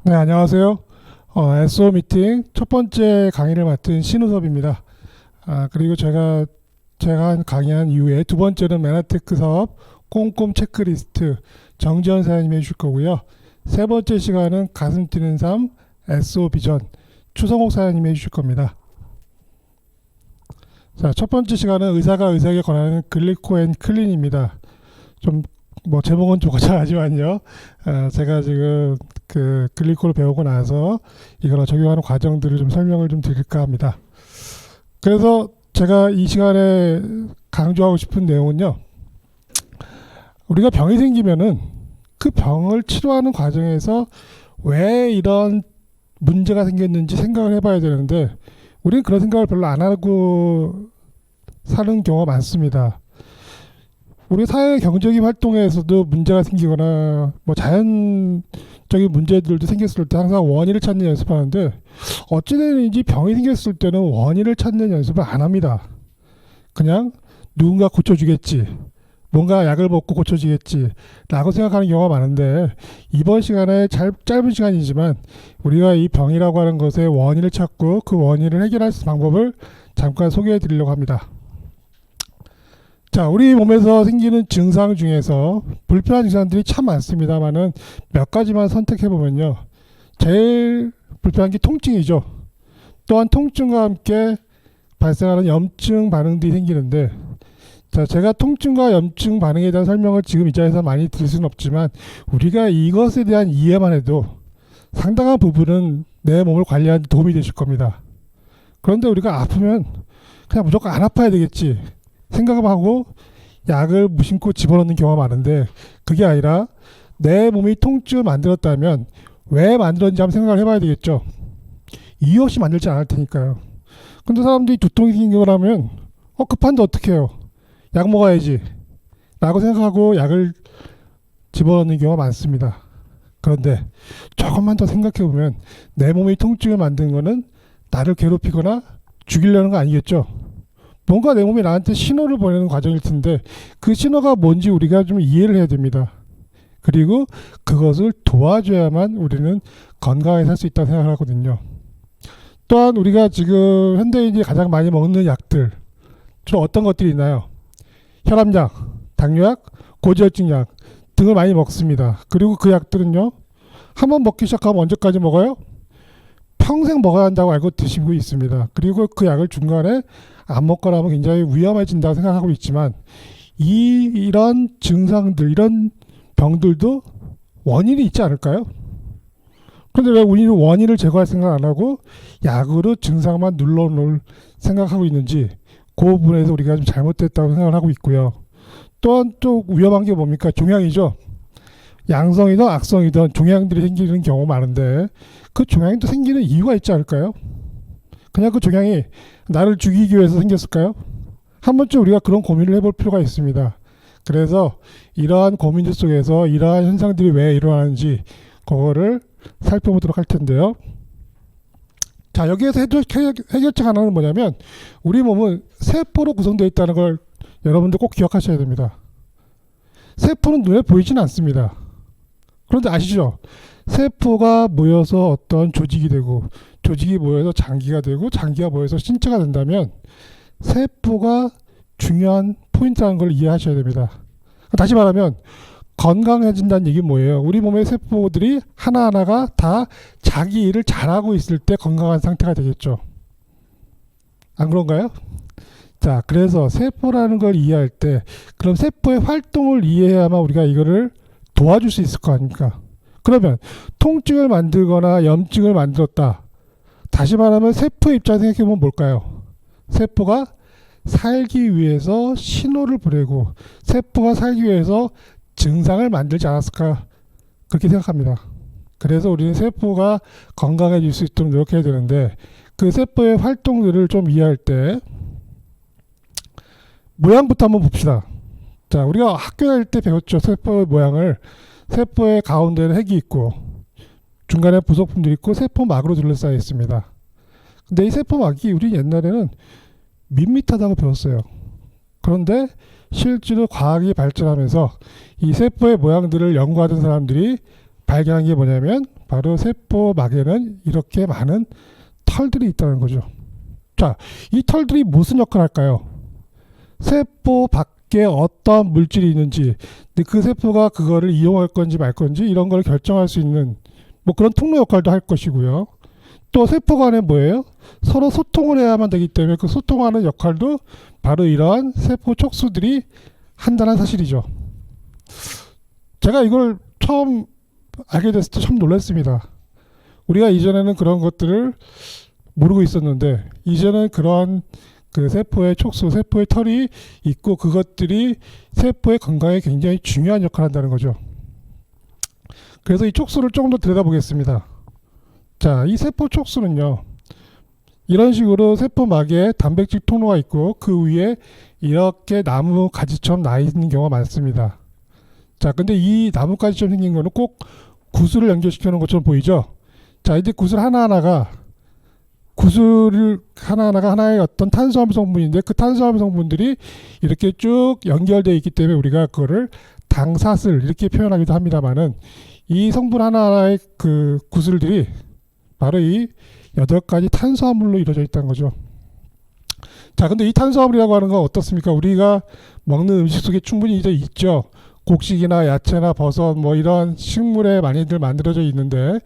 네, 안녕하세요. SO 미팅 첫 번째 강의를 맡은 신우섭입니다. 그리고 제가 강의한 이후에 두 번째는 메나테크 사업 꼼꼼 체크리스트 정지현 사장님이 해주실 거고요. 세 번째 시간은 가슴 뛰는 삶 SO 비전 추성옥 사장님이 해주실 겁니다. 자, 첫 번째 시간은 의사가 의사에게 권하는 글리코 앤 클린입니다. 좀 제목은 좀 거창하지만요. 제가 지금 그 글리코를 배우고 나서 이걸 적용하는 과정들을 좀 설명을 좀 드릴까 합니다. 그래서 제가 이 시간에 강조하고 싶은 내용은요. 우리가 병이 생기면은 그 병을 치료하는 과정에서 왜 이런 문제가 생겼는지 생각을 해봐야 되는데 우리는 그런 생각을 별로 안 하고 사는 경우가 많습니다. 우리 사회 경제적인 활동에서도 문제가 생기거나 자연적인 문제들도 생겼을 때 항상 원인을 찾는 연습하는데 어찌되는지 병이 생겼을 때는 원인을 찾는 연습을 안 합니다. 그냥 누군가 고쳐주겠지, 뭔가 약을 먹고 고쳐지겠지 라고 생각하는 경우가 많은데 이번 시간에 짧은 시간이지만 우리가 이 병이라고 하는 것의 원인을 찾고 그 원인을 해결할 방법을 잠깐 소개해 드리려고 합니다. 자, 우리 몸에서 생기는 증상 중에서 불편한 증상들이 참 많습니다만은 몇 가지만 선택해 보면요. 제일 불편한 게 통증이죠. 또한 통증과 함께 발생하는 염증 반응들이 생기는데, 자, 제가 통증과 염증 반응에 대한 설명을 지금 이 자리에서 많이 드릴 수는 없지만 우리가 이것에 대한 이해만 해도 상당한 부분은 내 몸을 관리하는 데 도움이 되실 겁니다. 그런데 우리가 아프면 그냥 무조건 안 아파야 되겠지 생각하고 약을 무심코 집어넣는 경우가 많은데 그게 아니라 내 몸이 통증을 만들었다면 왜 만들었는지 한번 생각을 해봐야 되겠죠. 이유 없이 만들지 않을 테니까요. 근데 사람들이 두통이 생긴 거라면 급한데 어떻게 해요? 약 먹어야지 라고 생각하고 약을 집어넣는 경우가 많습니다. 그런데 조금만 더 생각해 보면 내 몸이 통증을 만든 거는 나를 괴롭히거나 죽이려는 거 아니겠죠. 뭔가 내 몸이 나한테 신호를 보내는 과정일 텐데 그 신호가 뭔지 우리가 좀 이해를 해야 됩니다. 그리고 그것을 도와줘야만 우리는 건강하게 살 수 있다고 생각하거든요. 또한 우리가 지금 현대인이 가장 많이 먹는 약들 주로 어떤 것들이 있나요? 혈압약, 당뇨약, 고지혈증약 등을 많이 먹습니다. 그리고 그 약들은요. 한번 먹기 시작하면 언제까지 먹어요? 평생 먹어야 한다고 알고 드시고 있습니다. 그리고 그 약을 중간에 안 먹거나 하면 굉장히 위험해진다고 생각하고 있지만 이런 증상들, 이런 병들도 원인이 있지 않을까요? 그런데 왜 우리는 원인을 제거할 생각 안 하고 약으로 증상만 눌러놓을 생각하고 있는지 그 부분에서 우리가 좀 잘못됐다고 생각을 하고 있고요. 또한 또 위험한 게 뭡니까? 종양이죠. 양성이든 악성이든 종양들이 생기는 경우가 많은데 그 종양이 또 생기는 이유가 있지 않을까요? 그냥 그 종양이 나를 죽이기 위해서 생겼을까요? 한 번쯤 우리가 그런 고민을 해볼 필요가 있습니다. 그래서 이러한 고민들 속에서 이러한 현상들이 왜 일어나는지 그거를 살펴보도록 할 텐데요. 자, 여기에서 해결책 하나는 뭐냐면 우리 몸은 세포로 구성되어 있다는 걸 여러분들 꼭 기억하셔야 됩니다. 세포는 눈에 보이진 않습니다. 그런데 아시죠? 세포가 모여서 어떤 조직이 되고 조직이 모여서 장기가 되고 장기가 모여서 신체가 된다면 세포가 중요한 포인트라는 걸 이해하셔야 됩니다. 다시 말하면 건강해진다는 얘기는 뭐예요? 우리 몸의 세포들이 하나하나가 다 자기 일을 잘하고 있을 때 건강한 상태가 되겠죠. 안 그런가요? 자, 그래서 세포라는 걸 이해할 때 그럼 세포의 활동을 이해해야만 우리가 이거를 도와줄 수 있을 거 아닙니까? 그러면 통증을 만들거나 염증을 만들었다. 다시 말하면 세포의 입장에서 생각해보면 뭘까요? 세포가 살기 위해서 신호를 보내고 세포가 살기 위해서 증상을 만들지 않았을까 그렇게 생각합니다. 그래서 우리는 세포가 건강해질 수 있도록 노력해야 되는데 그 세포의 활동들을 좀 이해할 때 모양부터 한번 봅시다. 자, 우리가 학교 다닐 때 배웠죠. 세포의 모양을 세포의 가운데는 핵이 있고 중간에 부속품들이 있고 세포막으로 둘러싸여 있습니다. 근데 이 세포막이 우리 옛날에는 밋밋하다고 배웠어요. 그런데 실제로 과학이 발전하면서 이 세포의 모양들을 연구하던 사람들이 발견한 게 뭐냐면 바로 세포막에는 이렇게 많은 털들이 있다는 거죠. 자, 이 털들이 무슨 역할을 할까요? 세포 밖에 어떤 물질이 있는지, 그 세포가 그거를 이용할 건지 말 건지 이런 걸 결정할 수 있는 뭐 그런 통로 역할도 할 것이고요. 또 세포 간에 뭐예요? 서로 소통을 해야만 되기 때문에 그 소통하는 역할도 바로 이러한 세포 촉수들이 한다는 사실이죠. 제가 이걸 처음 알게 됐을 때 참 놀랐습니다. 우리가 이전에는 그런 것들을 모르고 있었는데 이제는 그러한 그 세포의 촉수, 세포의 털이 있고 그것들이 세포의 건강에 굉장히 중요한 역할을 한다는 거죠. 그래서 이 촉수를 조금 더 들여다보겠습니다. 자, 이 세포 촉수는요. 이런 식으로 세포막에 단백질 통로가 있고 그 위에 이렇게 나무 가지처럼 나 있는 경우가 많습니다. 자, 근데 이 나무 가지처럼 생긴 거는 꼭 구슬을 연결시켜 놓은 것처럼 보이죠? 자, 이제 구슬 하나하나가 하나의 어떤 탄수화물 성분인데 그 탄수화물 성분들이 이렇게 쭉 연결되어 있기 때문에 우리가 그거를 당사슬 이렇게 표현하기도 합니다만은 이 성분 하나하나의 그 구슬들이 바로 이 8가지 탄수화물로 이루어져 있다는 거죠. 자, 근데 이 탄수화물이라고 하는 건 어떻습니까? 우리가 먹는 음식 속에 충분히 이제 있죠. 곡식이나 야채나 버섯 뭐 이런 식물에 많이들 만들어져 있는데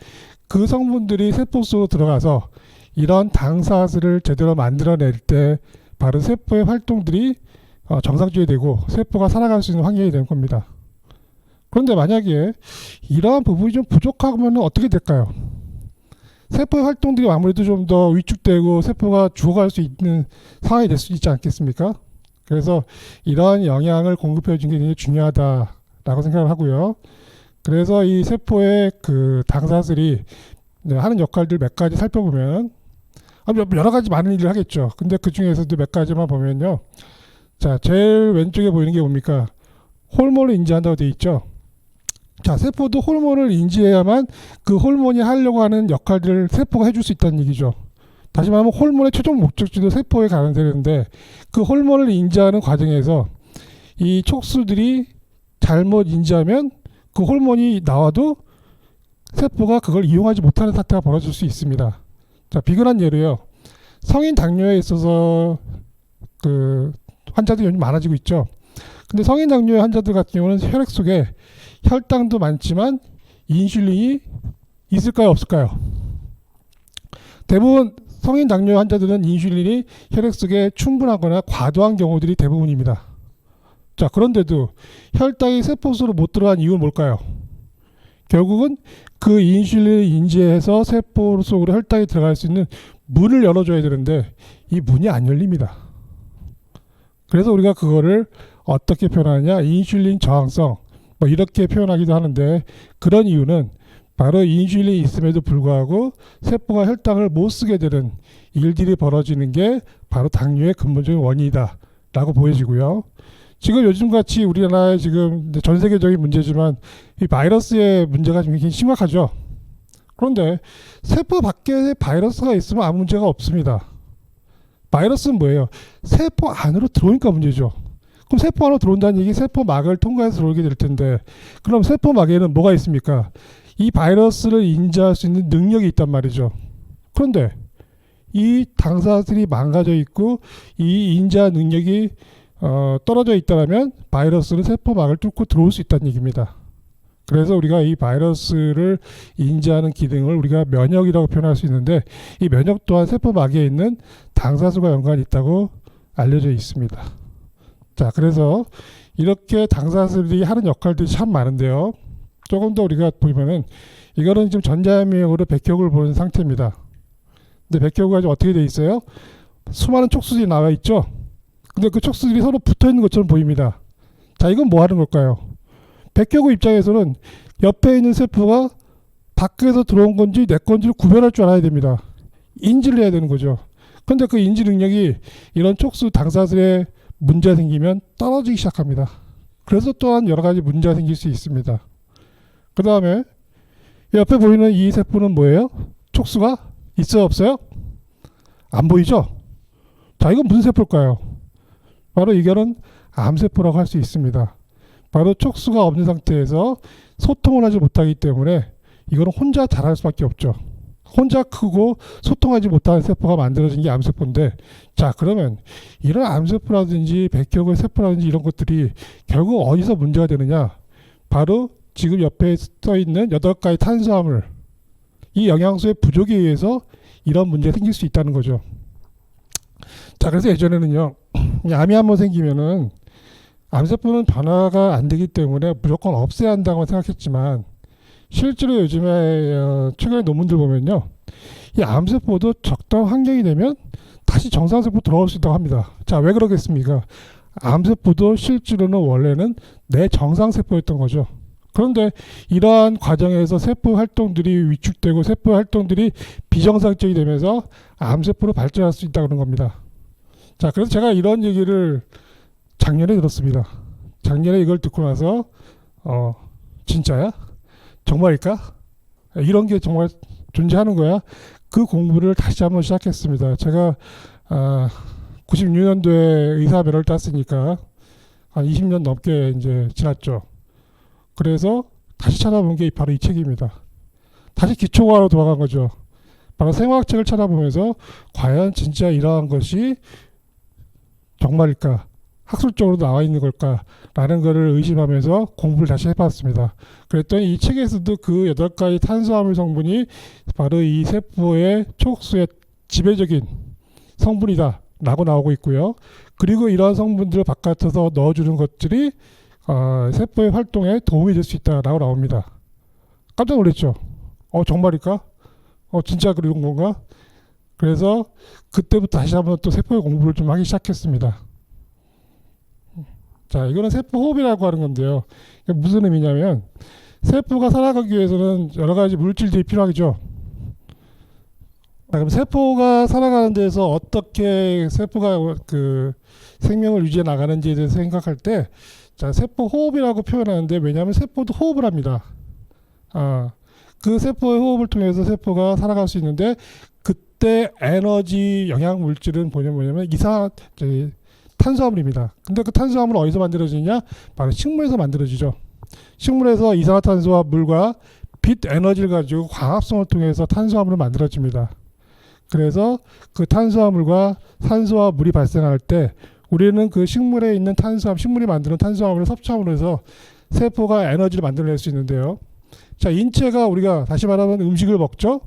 그 성분들이 세포 속으로 들어가서 이런 당사슬을 제대로 만들어낼 때 바로 세포의 활동들이 정상적이 되고 세포가 살아갈 수 있는 환경이 되는 겁니다. 그런데 만약에 이러한 부분이 좀 부족하면 어떻게 될까요? 세포의 활동들이 아무래도 좀 더 위축되고 세포가 죽어갈 수 있는 상황이 될 수 있지 않겠습니까? 그래서 이러한 영양을 공급해 주는 게 굉장히 중요하다라고 생각을 하고요. 그래서 이 세포의 그 당사슬이 하는 역할들 몇 가지 살펴보면 여러 가지 많은 일을 하겠죠. 근데 그 중에서도 몇 가지만 보면요. 자, 제일 왼쪽에 보이는 게 뭡니까? 호르몬을 인지한다고 되어 있죠. 자, 세포도 호르몬을 인지해야만 그 호르몬이 하려고 하는 역할들을 세포가 해줄 수 있다는 얘기죠. 다시 말하면 호르몬의 최종 목적지도 세포에 가는 되는데 그 호르몬을 인지하는 과정에서 이 촉수들이 잘못 인지하면 그 호르몬이 나와도 세포가 그걸 이용하지 못하는 사태가 벌어질 수 있습니다. 자, 비근한 예로요. 성인 당뇨에 있어서 그 환자들이 요즘 많아지고 있죠. 근데 성인 당뇨 환자들 같은 경우는 혈액 속에 혈당도 많지만 인슐린이 있을까요, 없을까요? 대부분 성인 당뇨 환자들은 인슐린이 혈액 속에 충분하거나 과도한 경우들이 대부분입니다. 자, 그런데도 혈당이 세포 속으로 못 들어간 이유는 뭘까요? 결국은 그 인슐린을 인지해서 세포 속으로 혈당이 들어갈 수 있는 문을 열어줘야 되는데 이 문이 안 열립니다. 그래서 우리가 그거를 어떻게 표현하느냐, 인슐린 저항성 뭐 이렇게 표현하기도 하는데 그런 이유는 바로 인슐린이 있음에도 불구하고 세포가 혈당을 못 쓰게 되는 일들이 벌어지는 게 바로 당뇨의 근본적인 원인이다 라고 보여지고요. 지금 요즘같이 우리나라에 지금 전 세계적인 문제지만 이 바이러스의 문제가 좀 굉장히 심각하죠. 그런데 세포 밖에 바이러스가 있으면 아무 문제가 없습니다. 바이러스는 뭐예요? 세포 안으로 들어오니까 문제죠. 그럼 세포 안으로 들어온다는 얘기 세포막을 통과해서 들어오게 될 텐데 그럼 세포막에는 뭐가 있습니까? 이 바이러스를 인지할 수 있는 능력이 있단 말이죠. 그런데 이 당사들이 망가져 있고 이 인지하 능력이 떨어져 있다면 바이러스는 세포막을 뚫고 들어올 수 있다는 얘기입니다. 그래서 우리가 이 바이러스를 인지하는 기능을 우리가 면역이라고 표현할 수 있는데 이 면역 또한 세포막에 있는 당사수가 연관이 있다고 알려져 있습니다. 자, 그래서 이렇게 당사수들이 하는 역할들이 참 많은데요. 조금 더 우리가 보면은 이거는 지금 전자면역으로 백혈구를 보는 상태입니다. 근데 백혈구가 지금 어떻게 돼 있어요? 수많은 촉수들이 나와 있죠. 근데 그 촉수들이 서로 붙어 있는 것처럼 보입니다. 자, 이건 뭐 하는 걸까요? 백혈구 입장에서는 옆에 있는 세포가 밖에서 들어온 건지 내 건지를 구별할 줄 알아야 됩니다. 인지를 해야 되는 거죠. 근데 그 인지 능력이 이런 촉수 당사슬에 문제가 생기면 떨어지기 시작합니다. 그래서 또한 여러 가지 문제가 생길 수 있습니다. 그 다음에 옆에 보이는 이 세포는 뭐예요? 촉수가 있어요, 없어요? 안 보이죠? 자, 이건 무슨 세포일까요? 바로 이거는 암세포라고 할 수 있습니다. 바로 촉수가 없는 상태에서 소통을 하지 못하기 때문에 이거는 혼자 자랄 수밖에 없죠. 혼자 크고 소통하지 못하는 세포가 만들어진 게 암세포인데, 자, 그러면 이런 암세포라든지 백혈구 세포라든지 이런 것들이 결국 어디서 문제가 되느냐? 바로 지금 옆에 써 있는 8가지 탄수화물, 이 영양소의 부족에 의해서 이런 문제가 생길 수 있다는 거죠. 자, 그래서 예전에는요, 암이 한번 생기면은 암세포는 변화가 안 되기 때문에 무조건 없애야 한다고 생각했지만, 실제로 요즘에 최근의 논문들 보면요, 이 암세포도 적당한 환경이 되면 다시 정상세포 돌아올 수 있다고 합니다. 자, 왜 그러겠습니까? 암세포도 실제로는 원래는 내 정상세포였던 거죠. 그런데 이러한 과정에서 세포 활동들이 위축되고 세포 활동들이 비정상적이 되면서 암세포로 발전할 수 있다는 겁니다. 자, 그래서 제가 이런 얘기를 작년에 들었습니다. 작년에 이걸 듣고 나서 진짜야? 정말일까? 이런 게 정말 존재하는 거야? 그 공부를 다시 한번 시작했습니다. 제가 96년도에 의사면허를 땄으니까 한 20년 넘게 이제 지났죠. 그래서 다시 찾아본 게 바로 이 책입니다. 다시 기초과로 돌아간 거죠. 바로 생화학책을 찾아보면서 과연 진짜 이러한 것이 정말일까? 학술적으로 나와 있는 걸까라는 것을 의심하면서 공부를 다시 해봤습니다. 그랬더니 이 책에서도 그 8가지 탄수화물 성분이 바로 이 세포의 촉수의 지배적인 성분이다 라고 나오고 있고요. 그리고 이러한 성분들을 바깥에서 넣어주는 것들이 세포의 활동에 도움이 될 수 있다라고 나옵니다. 깜짝 놀랐죠. 정말일까? 진짜 그런 건가? 그래서 그때부터 다시 한번 또 세포의 공부를 좀 하기 시작했습니다. 자, 이거는 세포 호흡이라고 하는 건데요. 이게 무슨 의미냐면 세포가 살아가기 위해서는 여러 가지 물질들이 필요하죠. 그럼 세포가 살아가는 데서 어떻게 세포가 그 생명을 유지해 나가는지에 대해서 생각할 때, 자, 세포 호흡이라고 표현하는데, 왜냐하면 세포도 호흡을 합니다. 그 세포의 호흡을 통해서 세포가 살아갈 수 있는데, 그때 에너지 영양 물질은 뭐냐면 탄수화물입니다. 근데 그 탄수화물은 어디서 만들어지냐? 바로 식물에서 만들어지죠. 식물에서 이산화탄소와 물과 빛 에너지를 가지고 광합성을 통해서 탄수화물을 만들어집니다. 그래서 그 탄수화물과 산소와 물이 발생할 때 우리는 그 식물에 있는 식물이 만드는 탄수화물을 섭취함으로 해서 세포가 에너지를 만들어낼 수 있는데요. 자, 인체가 우리가 다시 말하면 음식을 먹죠.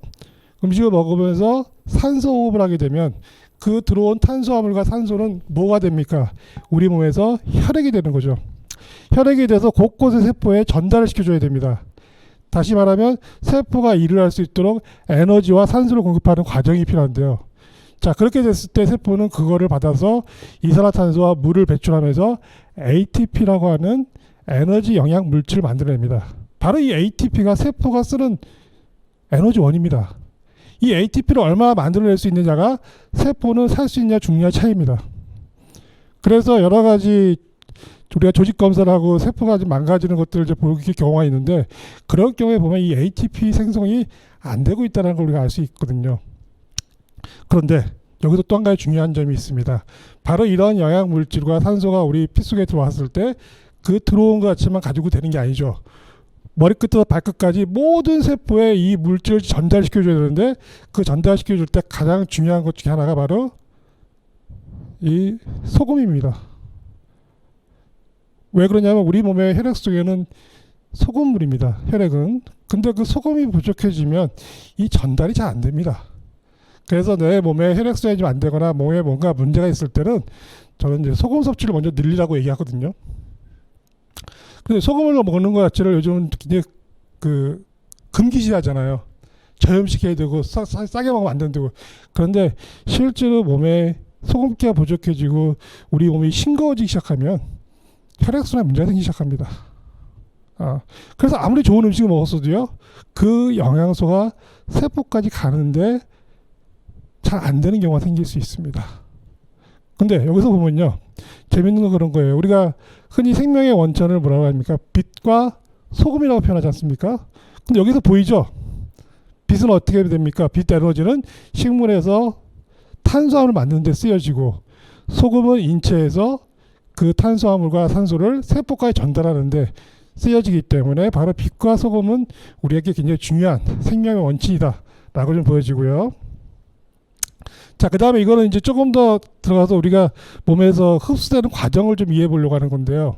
음식을 먹으면서 산소 호흡을 하게 되면 그 들어온 탄수화물과 산소는 뭐가 됩니까? 우리 몸에서 혈액이 되는 거죠. 혈액이 돼서 곳곳의 세포에 전달을 시켜줘야 됩니다. 다시 말하면 세포가 일을 할 수 있도록 에너지와 산소를 공급하는 과정이 필요한데요. 자, 그렇게 됐을 때 세포는 그거를 받아서 이산화탄소와 물을 배출하면서 ATP라고 하는 에너지 영양 물질을 만들어냅니다. 바로 이 ATP가 세포가 쓰는 에너지원입니다. 이 ATP를 얼마나 만들어낼 수 있느냐가 세포는 살 수 있냐 죽느냐 차이입니다. 그래서 여러 가지 우리가 조직 검사를 하고 세포가 좀 망가지는 것들을 이제 보는 경우가 있는데, 그런 경우에 보면 이 ATP 생성이 안 되고 있다는 걸 우리가 알 수 있거든요. 그런데 여기서 또 한 가지 중요한 점이 있습니다. 바로 이런 영양 물질과 산소가 우리 피 속에 들어왔을 때 그 들어온 것 자체만 가지고 되는 게 아니죠. 머리끝부터 발끝까지 모든 세포에 이 물질을 전달시켜줘야 되는데, 그 전달시켜줄 때 가장 중요한 것 중에 하나가 바로 이 소금입니다. 왜 그러냐면 우리 몸의 혈액 속에는 소금물입니다. 혈액은. 근데 그 소금이 부족해지면 이 전달이 잘 안 됩니다. 그래서 내 몸에 혈액순환이 좀 안 되거나 몸에 뭔가 문제가 있을 때는 저는 이제 소금 섭취를 먼저 늘리라고 얘기하거든요. 근데 소금을 먹는 것 자체를 요즘은 굉장히 금기시하잖아요. 저염식해야 되고 싸게 먹으면 안 된다고. 그런데 실제로 몸에 소금기가 부족해지고 우리 몸이 싱거워지기 시작하면 혈액순환에 문제가 생기기 시작합니다. 그래서 아무리 좋은 음식을 먹었어도요, 그 영양소가 세포까지 가는데 잘 안 되는 경우가 생길 수 있습니다. 근데 여기서 보면요, 재밌는 건 그런 거예요. 우리가 흔히 생명의 원천을 뭐라고 합니까? 빛과 소금이라고 표현하지 않습니까? 근데 여기서 보이죠? 빛은 어떻게 됩니까? 빛 에너지는 식물에서 탄수화물을 만드는 데 쓰여지고, 소금은 인체에서 그 탄수화물과 산소를 세포까지 전달하는데 쓰여지기 때문에 바로 빛과 소금은 우리에게 굉장히 중요한 생명의 원칙이다 라고 좀 보여지고요. 자, 그 다음에 이거는 이제 조금 더 들어가서 우리가 몸에서 흡수되는 과정을 좀 이해해 보려고 하는 건데요.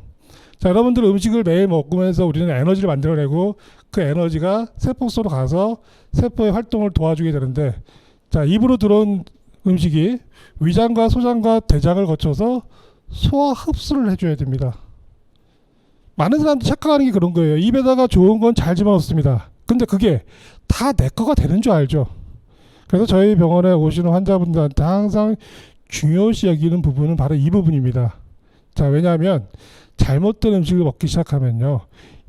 자, 여러분들 음식을 매일 먹으면서 우리는 에너지를 만들어내고, 그 에너지가 세포 속으로 가서 세포의 활동을 도와주게 되는데, 자, 입으로 들어온 음식이 위장과 소장과 대장을 거쳐서 소화 흡수를 해줘야 됩니다. 많은 사람들이 착각하는 게 그런 거예요. 입에다가 좋은 건 잘 집어넣습니다. 근데 그게 다 내 거가 되는 줄 알죠. 그래서 저희 병원에 오시는 환자분들한테 항상 중요시 여기는 부분은 바로 이 부분입니다. 자, 왜냐하면 잘못된 음식을 먹기 시작하면요,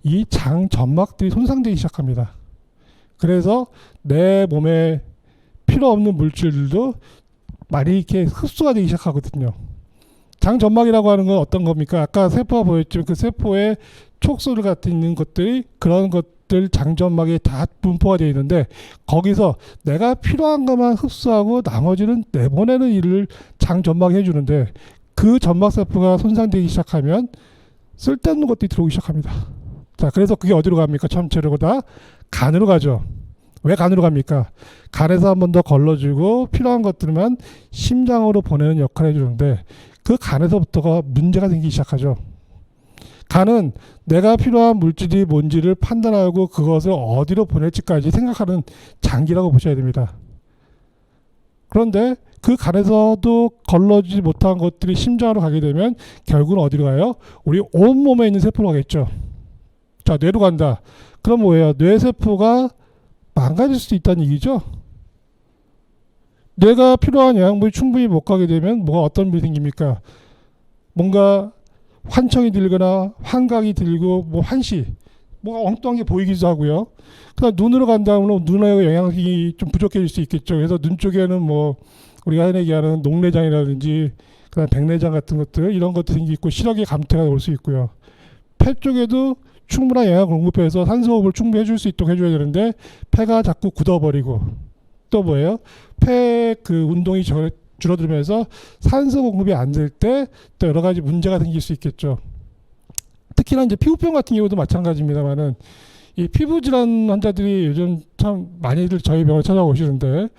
이 장 점막들이 손상되기 시작합니다. 그래서 내 몸에 필요 없는 물질들도 많이 이렇게 흡수가 되기 시작하거든요. 장 점막이라고 하는 건 어떤 겁니까? 아까 세포가 보였지만 그 세포에 촉소를 같은 있는 것들이, 그런 것들 장 점막에 다 분포가 되어 있는데, 거기서 내가 필요한 것만 흡수하고 나머지는 내보내는 일을 장 점막이 해주는데, 그 점막 세포가 손상되기 시작하면 쓸데없는 것들이 들어오기 시작합니다. 자, 그래서 그게 어디로 갑니까? 전체적으로 다 간으로 가죠. 왜 간으로 갑니까? 간에서 한 번 더 걸러주고 필요한 것들만 심장으로 보내는 역할을 해주는데, 그 간에서부터가 문제가 생기기 시작하죠. 간은 내가 필요한 물질이 뭔지를 판단하고 그것을 어디로 보낼지까지 생각하는 장기라고 보셔야 됩니다. 그런데 그 간에서도 걸러지지 못한 것들이 심장으로 가게 되면 결국은 어디로 가요? 우리 온몸에 있는 세포로 가겠죠. 자, 뇌로 간다. 그럼 뭐예요? 뇌세포가 망가질 수 있다는 얘기죠. 뇌가 필요한 영양분이 충분히 못 가게 되면 뭐가 어떤 일이 생깁니까? 뭔가 환청이 들거나 환각이 들고 뭐 환시, 뭐가 엉뚱한 게 보이기도 하고요. 그다음 눈으로 간다면 눈의 영양이 좀 부족해질 수 있겠죠. 그래서 눈 쪽에는 뭐 우리가 흔히 얘기하는 녹내장이라든지 그다음 백내장 같은 것들, 이런 것도 생기고 시력의 감퇴가 올 수 있고요. 폐 쪽에도 충분한 영양 공급해서 산소호흡을 충분히 해줄 수 있도록 해줘야 되는데, 폐가 자꾸 굳어버리고, 또 뭐예요? 폐 그 운동이 줄어들면서 산소 공급이 안 될 때 또 여러 가지 문제가 생길 수 있겠죠. 특히나 이제 피부병 같은 경우도 마찬가지입니다만은, 이 피부 질환 환자들이 요즘 참 많이들 저희 병원에 찾아오시는데,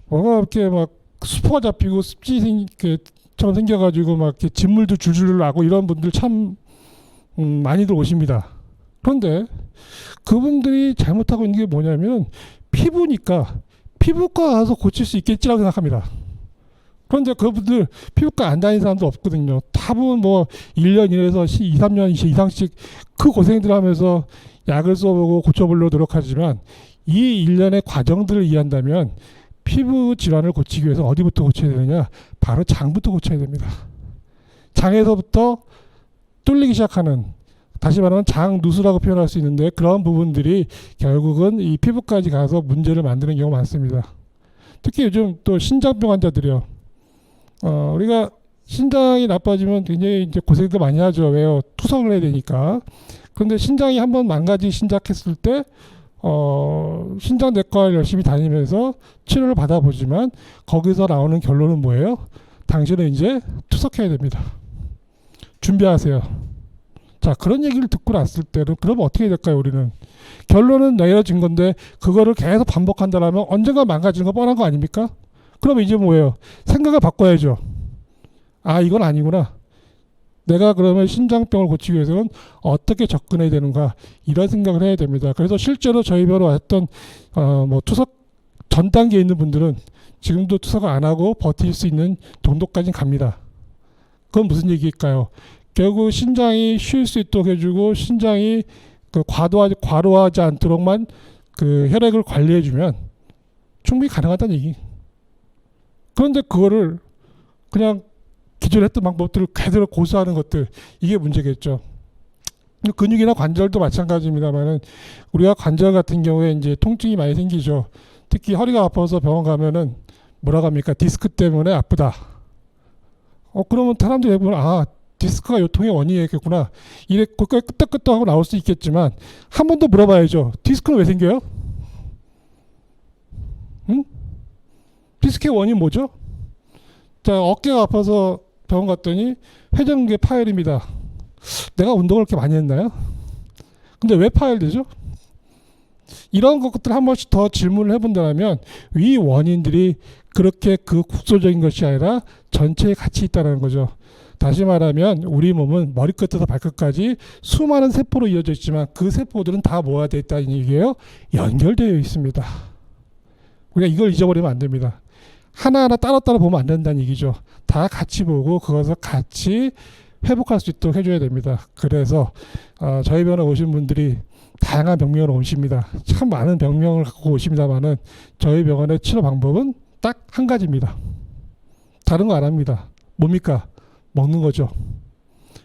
뭔가 이렇게 막 수포가 잡히고 습지처럼 생겨가지고 막 이렇게 진물도 줄줄 나고 이런 분들 참 많이들 오십니다. 그런데 그분들이 잘못하고 있는 게 뭐냐면, 피부니까 피부과 가서 고칠 수 있겠지라고 생각합니다. 그런데 그분들 피부과 안 다니는 사람도 없거든요. 다분 뭐 1년 이내에서 2, 3년 이상씩 그 고생들 하면서 약을 써보고 고쳐보려고 노력하지만, 이 1년의 과정들을 이해한다면 피부 질환을 고치기 위해서 어디부터 고쳐야 되느냐? 바로 장부터 고쳐야 됩니다. 장에서부터 뚫리기 시작하는, 다시 말하면 장누수라고 표현할 수 있는데, 그런 부분들이 결국은 이 피부까지 가서 문제를 만드는 경우가 많습니다. 특히 요즘 또 신장병 환자들이요. 우리가 신장이 나빠지면 굉장히 이제 고생도 많이 하죠. 왜요? 투석을 해야 되니까. 그런데 신장이 한번 망가지기 시작했을 때, 신장내과를 열심히 다니면서 치료를 받아보지만, 거기서 나오는 결론은 뭐예요? 당신은 이제 투석해야 됩니다. 준비하세요. 자, 그런 얘기를 듣고 났을 때는 그럼 어떻게 될까요? 우리는 결론은 내려진 건데 그거를 계속 반복한다면 언젠가 망가지는 거 뻔한 거 아닙니까? 그러면 이제 뭐예요? 생각을 바꿔야죠. 아, 이건 아니구나. 내가 그러면 신장병을 고치기 위해서는 어떻게 접근해야 되는가, 이런 생각을 해야 됩니다. 그래서 실제로 저희 병원에 왔던 뭐 투석 전 단계에 있는 분들은 지금도 투석을 안 하고 버틸 수 있는 정도까지 갑니다. 그건 무슨 얘기일까요? 결국 신장이 쉴 수 있도록 해주고, 신장이 그 과로하지 않도록만 그 혈액을 관리해주면 충분히 가능하다는 얘기. 그런데 그거를 그냥 기존에 했던 방법들을 그대로 고수하는 것들, 이게 문제겠죠. 근육이나 관절도 마찬가지입니다만은, 우리가 관절 같은 경우에 이제 통증이 많이 생기죠. 특히 허리가 아파서 병원 가면은 뭐라고 합니까? 디스크 때문에 아프다. 그러면 사람들이 보면, 아, 디스크가 요통의 원인이겠구나. 이래 끄떡끄떡하고 나올 수 있겠지만 한 번 더 물어봐야죠. 디스크는 왜 생겨요? 응? 디스크의 원인 뭐죠? 자, 어깨가 아파서 병원 갔더니 회전근개 파열입니다. 내가 운동을 그렇게 많이 했나요? 근데 왜 파열되죠? 이런 것들 한 번씩 더 질문을 해본다면 이 원인들이 그렇게 그 국소적인 것이 아니라 전체에 같이 있다는 거죠. 다시 말하면 우리 몸은 머리끝에서 발끝까지 수많은 세포로 이어져 있지만 그 세포들은 다 모아야 되어 있다는 얘기예요. 연결되어 있습니다. 우리가 이걸 잊어버리면 안 됩니다. 하나하나 따로따로 보면 안 된다는 얘기죠. 다 같이 보고 그것을 같이 회복할 수 있도록 해줘야 됩니다. 그래서 저희 병원에 오신 분들이 다양한 병명으로 오십니다. 참 많은 병명을 갖고 오십니다만은 저희 병원의 치료 방법은 딱 한 가지입니다. 다른 거 안 합니다. 뭡니까? 먹는 거죠.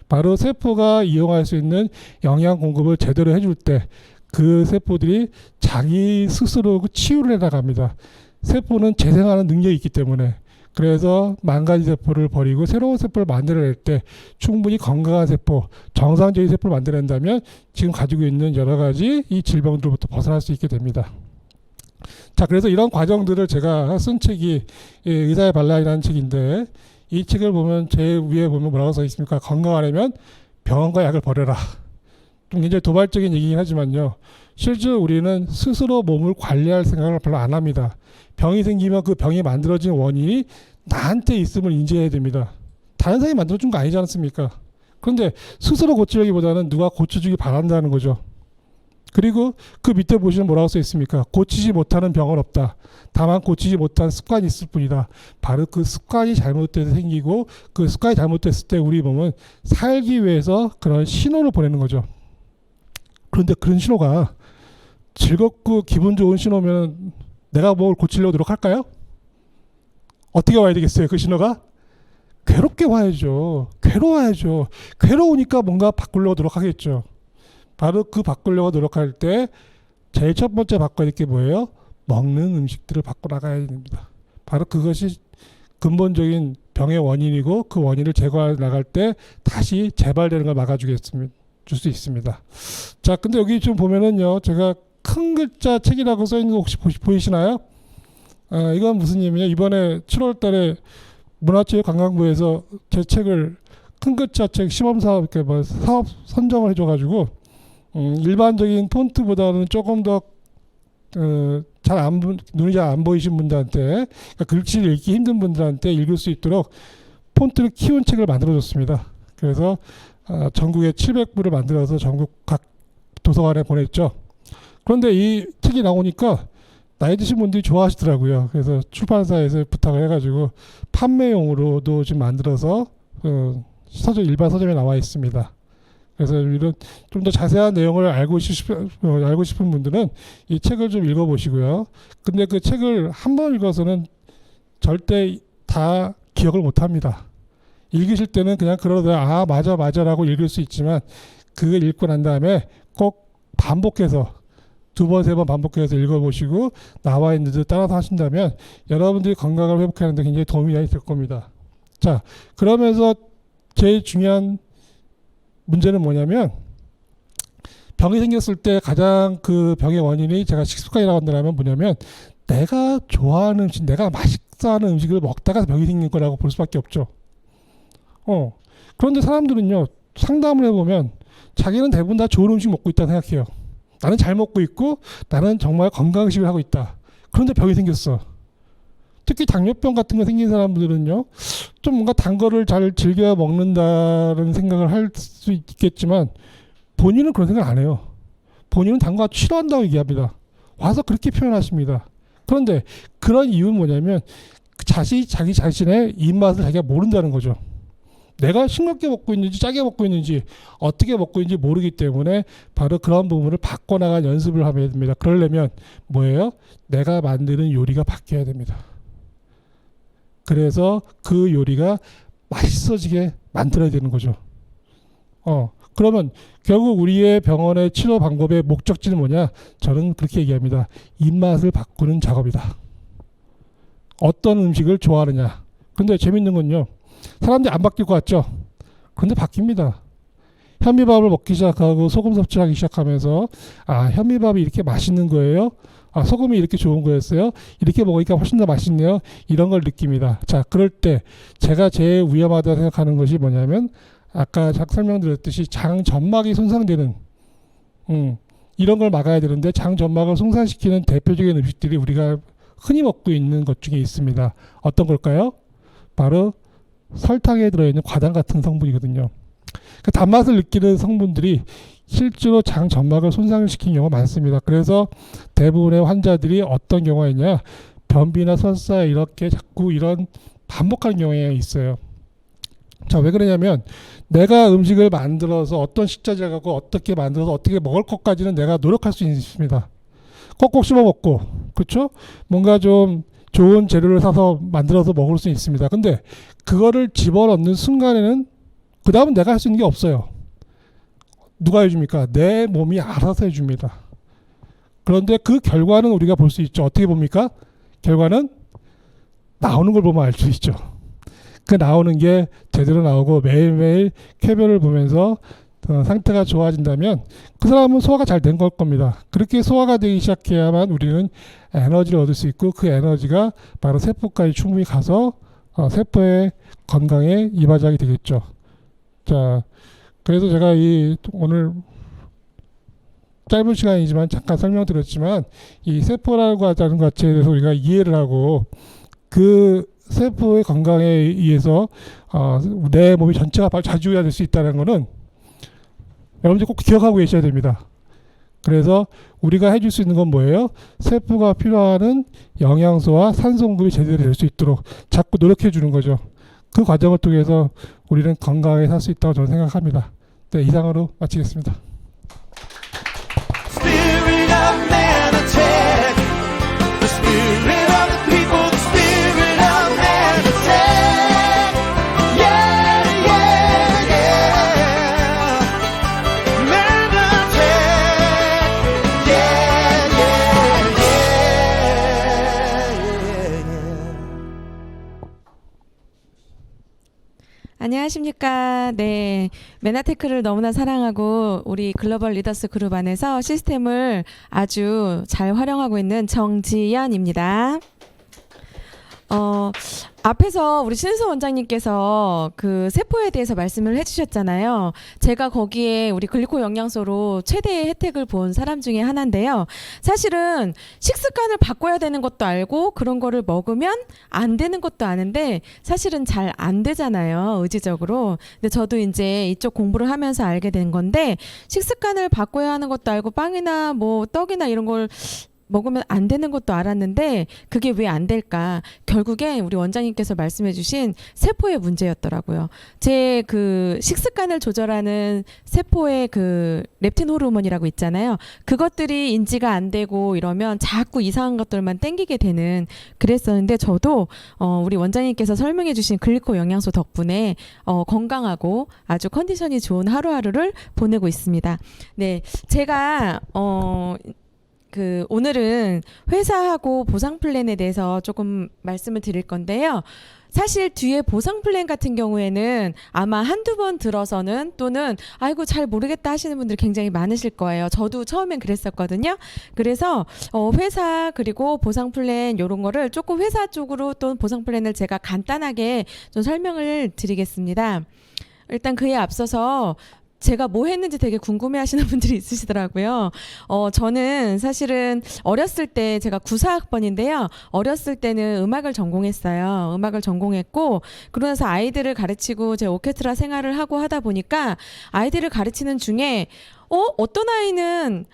바로 세포가 이용할 수 있는 영양 공급을 제대로 해줄 때 그 세포들이 자기 스스로 치유를 해나갑니다. 세포는 재생하는 능력이 있기 때문에 그래서 망가진 세포를 버리고 새로운 세포를 만들어낼 때 충분히 건강한 세포, 정상적인 세포를 만들어낸다면 지금 가지고 있는 여러 가지 이 질병들로부터 벗어날 수 있게 됩니다. 자, 그래서 이런 과정들을 제가 쓴 책이 의사의 반란이라는 책인데 이 책을 보면 제 위에 보면 뭐라고 써 있습니까? 건강하려면 병원과 약을 버려라. 좀 굉장히 도발적인 얘기긴 하지만요. 실제 우리는 스스로 몸을 관리할 생각을 별로 안 합니다. 병이 생기면 그 병이 만들어진 원인이 나한테 있음을 인지해야 됩니다. 다른 사람이 만들어준 거 아니지 않습니까? 그런데 스스로 고치려기보다는 누가 고쳐주길 바란다는 거죠. 그리고 그 밑에 보시면 뭐라고 써 있습니까? 고치지 못하는 병은 없다. 다만 고치지 못한 습관이 있을 뿐이다. 바로 그 습관이 잘못돼서 생기고 그 습관이 잘못됐을 때 우리 몸은 살기 위해서 그런 신호를 보내는 거죠. 그런데 그런 신호가 즐겁고 기분 좋은 신호면 내가 뭘 고치려고 노력할까요? 어떻게 와야 되겠어요? 그 신호가? 괴롭게 와야죠. 괴로워야죠. 괴로우니까 뭔가 바꾸려고 노력하겠죠. 바로 그 바꾸려고 노력할 때 제일 첫 번째 바꿔야 될 게 뭐예요? 먹는 음식들을 바꿔 나가야 됩니다. 바로 그것이 근본적인 병의 원인이고 그 원인을 제거해 나갈 때 다시 재발되는 걸 막아주겠습니다. 줄 수 있습니다. 자, 근데 여기 좀 보면은요, 제가 큰 글자 책이라고 써 있는 거 혹시 보이시나요? 이건 무슨 의미냐? 이번에 7월 달에 문화체육관광부에서 제 책을 큰 글자 책 시범사업, 이렇게 뭐 사업 선정을 해줘가지고, 일반적인 폰트보다는 조금 더, 눈이 잘 안 보이신 분들한테, 그러니까 글씨를 읽기 힘든 분들한테 읽을 수 있도록 폰트를 키운 책을 만들어줬습니다. 그래서 전국에 700부를 만들어서 전국 각 도서관에 보냈죠. 그런데 이 책이 나오니까 나이 드신 분들이 좋아하시더라고요. 그래서 출판사에서 부탁을 해가지고 판매용으로도 지금 만들어서 서점, 일반 서점에 나와 있습니다. 그래서 이런 좀 더 자세한 내용을 알고 싶은 분들은 이 책을 좀 읽어보시고요. 근데 그 책을 한 번 읽어서는 절대 다 기억을 못합니다. 읽으실 때는 그냥 그러다 맞아라고 읽을 수 있지만 그걸 읽고 난 다음에 꼭 반복해서 2번, 3번 반복해서 읽어보시고 나와 있는 듯 따라서 하신다면 여러분들이 건강을 회복하는 데 굉장히 도움이 많이 될 겁니다. 자, 그러면서 제일 중요한 문제는 뭐냐면 병이 생겼을 때 가장 그 병의 원인이 제가 식습관이라고 한다면 뭐냐면 내가 좋아하는 음식, 내가 맛있어 하는 음식을 먹다가 병이 생긴 거라고 볼 수밖에 없죠. 그런데 사람들은요, 상담을 해보면 자기는 대부분 다 좋은 음식 먹고 있다고 생각해요. 나는 잘 먹고 있고 나는 정말 건강식을 하고 있다. 그런데 병이 생겼어. 특히 당뇨병 같은 거 생긴 사람들은요, 좀 뭔가 단 거를 잘 즐겨 먹는다는 생각을 할 수 있겠지만 본인은 그런 생각 안 해요. 본인은 단 거 싫어한다고 얘기합니다. 와서 그렇게 표현하십니다. 그런데 그런 이유는 뭐냐면 자기 자신의 입맛을 자기가 모른다는 거죠. 내가 싱겁게 먹고 있는지 짜게 먹고 있는지 어떻게 먹고 있는지 모르기 때문에 바로 그런 부분을 바꿔나갈 연습을 하면 됩니다. 그러려면 뭐예요? 내가 만드는 요리가 바뀌어야 됩니다. 그래서 그 요리가 맛있어지게 만들어야 되는 거죠. 그러면 결국 우리의 병원의 치료 방법의 목적지는 뭐냐? 저는 그렇게 얘기합니다. 입맛을 바꾸는 작업이다. 어떤 음식을 좋아하느냐. 근데 재밌는 건요, 사람들이 안 바뀔 것 같죠? 그런데 바뀝니다. 현미밥을 먹기 시작하고 소금 섭취하기 시작하면서 현미밥이 이렇게 맛있는 거예요? 소금이 이렇게 좋은 거였어요? 이렇게 먹으니까 훨씬 더 맛있네요. 이런 걸 느낍니다. 자, 그럴 때 제가 제일 위험하다고 생각하는 것이 뭐냐면 아까 설명드렸듯이 장 점막이 손상되는 이런 걸 막아야 되는데 장 점막을 손상시키는 대표적인 음식들이 우리가 흔히 먹고 있는 것 중에 있습니다. 어떤 걸까요? 바로 설탕에 들어있는 과당 같은 성분이거든요. 그 단맛을 느끼는 성분들이 실제로 장 점막을 손상시키는 경우가 많습니다. 그래서 대부분의 환자들이 어떤 경우가 있냐, 변비나 설사 이렇게 자꾸 이런 반복하는 경우가 있어요. 자, 왜 그러냐면 내가 음식을 만들어서 어떤 식자재하고 어떻게 만들어서 어떻게 먹을 것까지는 내가 노력할 수 있습니다. 꼭꼭 씹어 먹고, 그렇죠? 뭔가 좀 좋은 재료를 사서 만들어서 먹을 수 있습니다. 근데 그거를 집어넣는 순간에는 그 다음은 내가 할 수 있는 게 없어요. 누가 해줍니까? 내 몸이 알아서 해줍니다. 그런데 그 결과는 우리가 볼 수 있죠. 어떻게 봅니까? 결과는 나오는 걸 보면 알 수 있죠. 그 나오는 게 제대로 나오고 매일매일 쾌변을 보면서 상태가 좋아진다면 그 사람은 소화가 잘 된 걸 겁니다. 그렇게 소화가 되기 시작해야만 우리는 에너지를 얻을 수 있고 그 에너지가 바로 세포까지 충분히 가서 세포의 건강에 이바지하게 되겠죠. 자, 그래서 제가 오늘 짧은 시간이지만 잠깐 설명드렸지만 이 세포라고 하는 것 자체에 대해서 우리가 이해를 하고 그 세포의 건강에 의해서 내 몸이 전체가 자주해야 될 수 있다는 것은 여러분들 꼭 기억하고 계셔야 됩니다. 그래서 우리가 해줄 수 있는 건 뭐예요? 세포가 필요한 영양소와 산소 공급이 제대로 될 수 있도록 자꾸 노력해 주는 거죠. 그 과정을 통해서 우리는 건강하게 살 수 있다고 저는 생각합니다. 네, 이상으로 마치겠습니다. Spirit of Manatech, the spirit of the people, the spirit of Manatech. Yeah, yeah, yeah. Manatech. Yeah, yeah, yeah. 안녕하십니까. 네. 메나테크를 너무나 사랑하고 우리 글로벌 리더스 그룹 안에서 시스템을 아주 잘 활용하고 있는 정지연입니다. 앞에서 우리 신은서 원장님께서 그 세포에 대해서 말씀을 해주셨잖아요. 제가 거기에 우리 글리코 영양소로 최대의 혜택을 본 사람 중에 하나인데요. 사실은 식습관을 바꿔야 되는 것도 알고 그런 거를 먹으면 안 되는 것도 아는데 사실은 잘 안 되잖아요. 의지적으로. 근데 저도 이제 이쪽 공부를 하면서 알게 된 건데 식습관을 바꿔야 하는 것도 알고 빵이나 뭐 떡이나 이런 걸 먹으면 안 되는 것도 알았는데 그게 왜 안 될까? 결국에 우리 원장님께서 말씀해 주신 세포의 문제였더라고요. 제 그 식습관을 조절하는 세포의 그 렙틴 호르몬이라고 있잖아요. 그것들이 인지가 안 되고 이러면 자꾸 이상한 것들만 땡기게 되는 그랬었는데 저도 우리 원장님께서 설명해 주신 글리코 영양소 덕분에 건강하고 아주 컨디션이 좋은 하루하루를 보내고 있습니다. 네, 제가 오늘은 회사하고 보상 플랜에 대해서 조금 말씀을 드릴 건데요. 사실 뒤에 보상 플랜 같은 경우에는 아마 한두 번 들어서는 또는 아이고 잘 모르겠다 하시는 분들 굉장히 많으실 거예요. 저도 처음엔 그랬었거든요. 그래서 회사 그리고 보상 플랜 이런 거를 조금 회사 쪽으로 또 보상 플랜을 제가 간단하게 좀 설명을 드리겠습니다. 일단 그에 앞서서 제가 뭐 했는지 되게 궁금해 하시는 분들이 있으시더라고요. 저는 사실은 어렸을 때 제가 94학번인데요. 어렸을 때는 음악을 전공했어요. 음악을 전공했고, 그러면서 아이들을 가르치고 제 오케스트라 생활을 하고 하다 보니까 아이들을 가르치는 중에, 어떤 아이는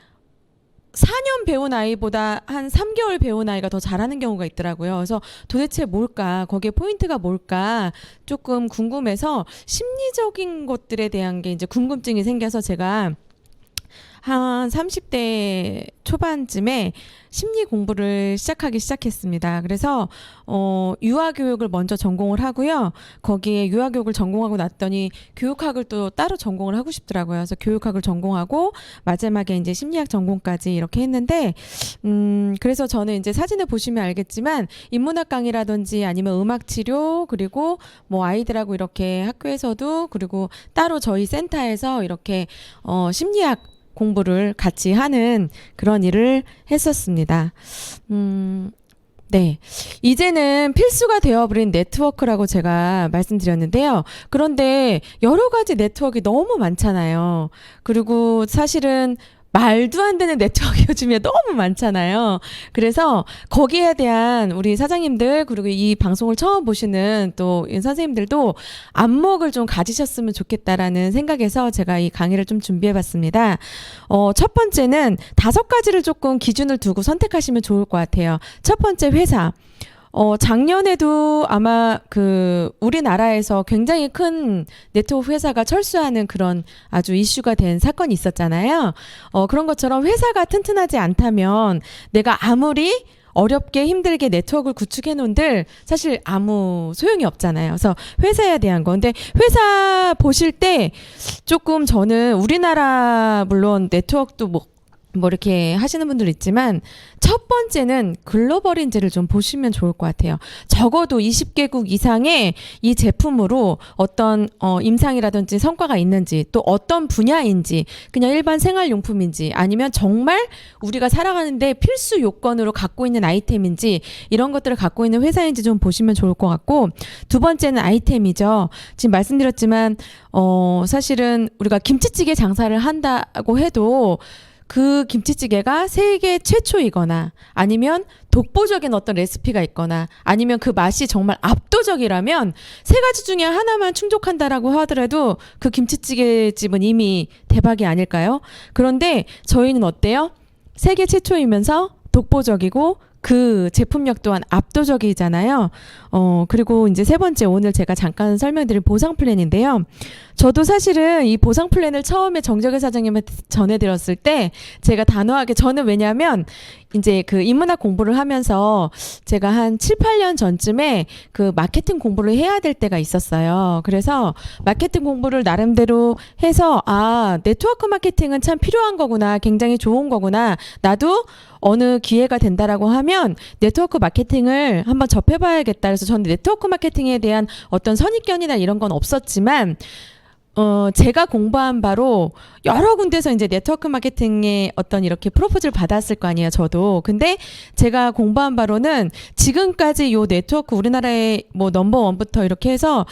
4년 배운 아이보다 한 3개월 배운 아이가 더 잘하는 경우가 있더라고요. 그래서 도대체 뭘까? 거기에 포인트가 뭘까? 조금 궁금해서 심리적인 것들에 대한 게 이제 궁금증이 생겨서 제가 한 30대 초반쯤에 심리 공부를 시작하기 시작했습니다. 그래서 유아교육을 먼저 전공을 하고요. 거기에 유아교육을 전공하고 났더니 교육학을 또 따로 전공을 하고 싶더라고요. 그래서 교육학을 전공하고 마지막에 이제 심리학 전공까지 이렇게 했는데 그래서 저는 이제 사진을 보시면 알겠지만 인문학 강의라든지 아니면 음악 치료 그리고 뭐 아이들하고 이렇게 학교에서도 그리고 따로 저희 센터에서 이렇게 심리학 공부를 같이 하는 그런 일을 했었습니다. 네. 이제는 필수가 되어버린 네트워크라고 제가 말씀드렸는데요. 그런데 여러 가지 네트워크가 너무 많잖아요. 그리고 사실은 말도 안 되는 네트워크 요즘에 너무 많잖아요. 그래서 거기에 대한 우리 사장님들 그리고 이 방송을 처음 보시는 또 선생님들도 안목을 좀 가지셨으면 좋겠다라는 생각에서 제가 이 강의를 좀 준비해봤습니다. 첫 번째는 5가지를 조금 기준을 두고 선택하시면 좋을 것 같아요. 첫 번째 회사. 작년에도 아마 우리나라에서 굉장히 큰 네트워크 회사가 철수하는 그런 아주 이슈가 된 사건이 있었잖아요. 그런 것처럼 회사가 튼튼하지 않다면 내가 아무리 어렵게 힘들게 네트워크를 구축해 놓은들 사실 아무 소용이 없잖아요. 그래서 회사에 대한 거. 근데 회사 보실 때 조금 저는 우리나라 물론 네트워크도 뭐 이렇게 하시는 분들 있지만 첫 번째는 글로벌인지를 좀 보시면 좋을 것 같아요. 적어도 20개국 이상의 이 제품으로 어떤 임상이라든지 성과가 있는지 또 어떤 분야인지 그냥 일반 생활용품인지 아니면 정말 우리가 살아가는데 필수 요건으로 갖고 있는 아이템인지 이런 것들을 갖고 있는 회사인지 좀 보시면 좋을 것 같고 두 번째는 아이템이죠. 지금 말씀드렸지만 사실은 우리가 김치찌개 장사를 한다고 해도 그 김치찌개가 세계 최초이거나 아니면 독보적인 어떤 레시피가 있거나 아니면 그 맛이 정말 압도적이라면 3가지 중에 하나만 충족한다라고 하더라도 그 김치찌개 집은 이미 대박이 아닐까요? 그런데 저희는 어때요? 세계 최초이면서 독보적이고 그 제품력 또한 압도적이잖아요. 그리고 이제 세 번째 오늘 제가 잠깐 설명드릴 보상 플랜인데요. 저도 사실은 이 보상 플랜을 처음에 정적의 사장님한테 전해드렸을 때 제가 단호하게 저는 왜냐하면 이제 그 인문학 공부를 하면서 제가 한 7, 8년 전쯤에 그 마케팅 공부를 해야 될 때가 있었어요. 그래서 마케팅 공부를 나름대로 해서 네트워크 마케팅은 참 필요한 거구나. 굉장히 좋은 거구나. 나도 어느 기회가 된다라고 하면 네트워크 마케팅을 한번 접해봐야겠다. 그래서 저는 네트워크 마케팅에 대한 어떤 선입견이나 이런 건 없었지만 제가 공부한 바로 여러 군데서 이제 네트워크 마케팅의 어떤 이렇게 프로포즈를 받았을 거 아니에요, 저도. 근데 제가 공부한 바로는 지금까지 요 네트워크 우리나라의 뭐 넘버원부터 이렇게 해서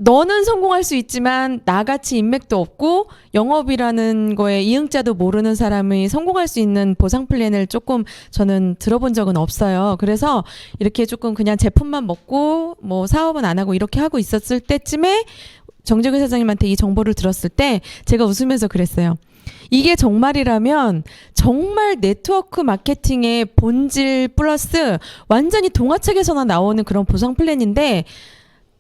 너는 성공할 수 있지만 나같이 인맥도 없고 영업이라는 거에 이응자도 모르는 사람이 성공할 수 있는 보상 플랜을 조금 저는 들어본 적은 없어요. 그래서 이렇게 조금 그냥 제품만 먹고 뭐 사업은 안 하고 이렇게 하고 있었을 때쯤에 정재규 사장님한테 이 정보를 들었을 때 제가 웃으면서 그랬어요. 이게 정말이라면 정말 네트워크 마케팅의 본질 플러스 완전히 동화책에서나 나오는 그런 보상 플랜인데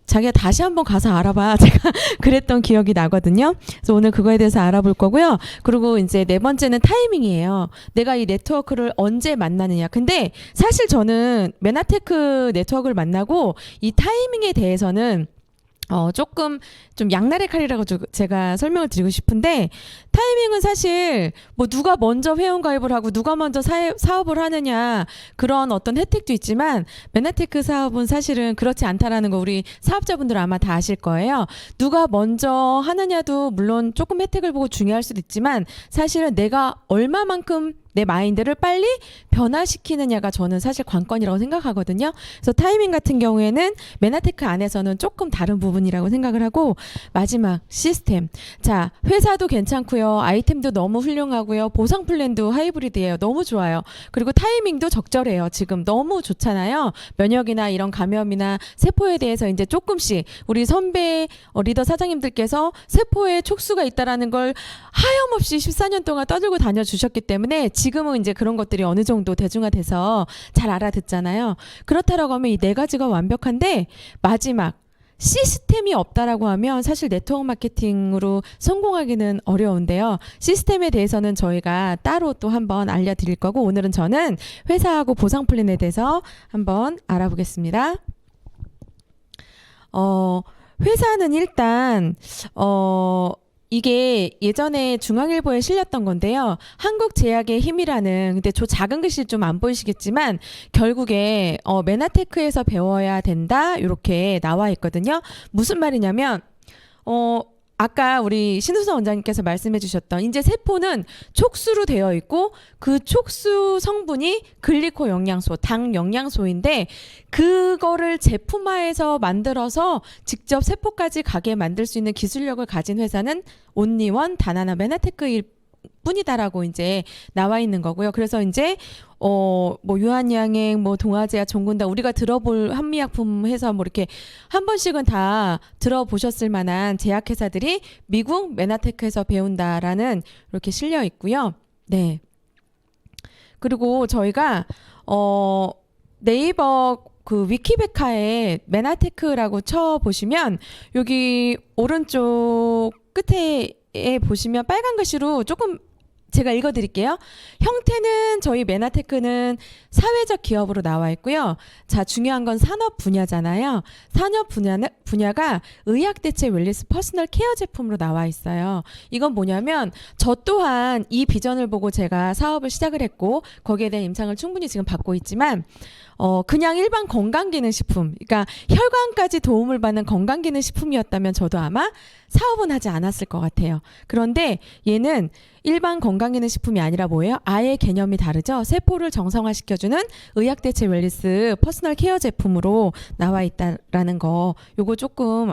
자기가 다시 한번 가서 알아봐. 제가 그랬던 기억이 나거든요. 그래서 오늘 그거에 대해서 알아볼 거고요. 그리고 이제 네 번째는 타이밍이에요. 내가 이 네트워크를 언제 만나느냐. 근데 사실 저는 메나테크 네트워크를 만나고 이 타이밍에 대해서는 조금 좀 양날의 칼이라고 제가 설명을 드리고 싶은데 타이밍은 사실 뭐 누가 먼저 회원가입을 하고 누가 먼저 사업을 하느냐 그런 어떤 혜택도 있지만 메나테크 사업은 사실은 그렇지 않다라는 거 우리 사업자분들 아마 다 아실 거예요. 누가 먼저 하느냐도 물론 조금 혜택을 보고 중요할 수도 있지만 사실은 내가 얼마만큼 내 마인드를 빨리 변화시키느냐가 저는 사실 관건이라고 생각하거든요. 그래서 타이밍 같은 경우에는 메나테크 안에서는 조금 다른 부분이라고 생각을 하고 마지막 시스템. 자, 회사도 괜찮고요. 아이템도 너무 훌륭하고요. 보상 플랜도 하이브리드예요. 너무 좋아요. 그리고 타이밍도 적절해요. 지금 너무 좋잖아요. 면역이나 이런 감염이나 세포에 대해서 이제 조금씩 우리 선배 리더 사장님들께서 세포에 촉수가 있다라는 걸 하염없이 14년 동안 떠들고 다녀주셨기 때문에 지금은 이제 그런 것들이 어느 정도 대중화돼서 잘 알아듣잖아요. 그렇다라고 하면 이 4가지가 완벽한데 마지막 시스템이 없다라고 하면 사실 네트워크 마케팅으로 성공하기는 어려운데요. 시스템에 대해서는 저희가 따로 또 한번 알려드릴 거고, 오늘은 저는 회사하고 보상 플랜에 대해서 한번 알아보겠습니다. 회사는 일단 이게 예전에 중앙일보에 실렸던 건데요. 한국제약의 힘이라는, 근데 저 작은 글씨 좀 안 보이시겠지만 결국에 메나테크에서 배워야 된다 이렇게 나와 있거든요. 무슨 말이냐면 아까 우리 신우선 원장님께서 말씀해 주셨던 이제 세포는 촉수로 되어 있고 그 촉수 성분이 글리코 영양소, 당 영양소인데 그거를 제품화해서 만들어서 직접 세포까지 가게 만들 수 있는 기술력을 가진 회사는 온리원 단 하나 메나테크일 뿐이다라고 이제 나와 있는 거고요. 그래서 이제 뭐 유한양행, 뭐 동아제약, 종근당 우리가 들어볼 한미약품 해서 뭐 이렇게 한 번씩은 다 들어보셨을 만한 제약회사들이 미국 메나테크에서 배운다라는 이렇게 실려 있고요. 네. 그리고 저희가 네이버 그 위키백화에 메나테크라고 쳐 보시면 여기 오른쪽 끝에 보시면 빨간 글씨로 조금 제가 읽어드릴게요. 형태는 저희 메나테크는 사회적 기업으로 나와 있고요. 자, 중요한 건 산업 분야잖아요. 산업 분야가 의학대체 웰니스 퍼스널 케어 제품으로 나와 있어요. 이건 뭐냐면 저 또한 이 비전을 보고 제가 사업을 시작을 했고 거기에 대한 임상을 충분히 지금 받고 있지만 그냥 일반 건강기능식품, 그러니까 혈관까지 도움을 받는 건강기능식품이었다면 저도 아마 사업은 하지 않았을 것 같아요. 그런데 얘는 일반 건강기능식품이 아니라 뭐예요? 아예 개념이 다르죠. 세포를 정상화시켜주는 의학대체 웰니스 퍼스널 케어 제품으로 나와 있다라는 거, 요거 조금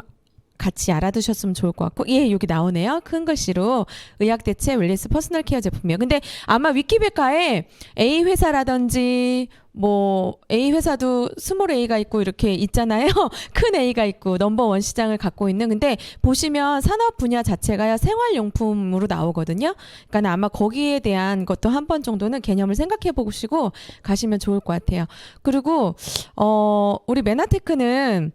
같이 알아두셨으면 좋을 것 같고, 예, 여기 나오네요. 큰 글씨로 의학대체 웰니스 퍼스널 케어 제품이에요. 근데 아마 위키백과에 A 회사라든지 뭐 A 회사도 스몰 A가 있고 이렇게 있잖아요. 큰 A가 있고 넘버원 시장을 갖고 있는. 근데 보시면 산업 분야 자체가 생활용품으로 나오거든요. 그러니까 아마 거기에 대한 것도 한 번 정도는 개념을 생각해 보시고 가시면 좋을 것 같아요. 그리고 우리 메나테크는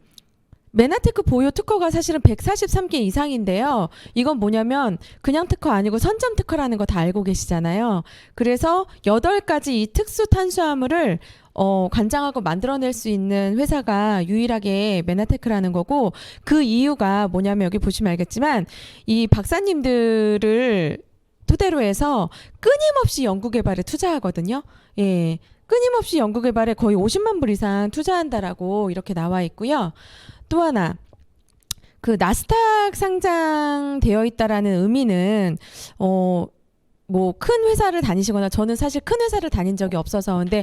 메나테크 보유 특허가 사실은 143개 이상인데요. 이건 뭐냐면 그냥 특허 아니고 선점 특허라는 거 다 알고 계시잖아요. 그래서 8가지 이 특수 탄수화물을 관장하고 만들어낼 수 있는 회사가 유일하게 메나테크라는 거고, 그 이유가 뭐냐면 여기 보시면 알겠지만 이 박사님들을 토대로 해서 끊임없이 연구개발에 투자하거든요. 예, 끊임없이 연구개발에 거의 50만 불 이상 투자한다라고 이렇게 나와 있고요. 또 하나, 그 나스닥 상장되어 있다라는 의미는 뭐 큰 회사를 다니시거나, 저는 사실 큰 회사를 다닌 적이 없어서, 근데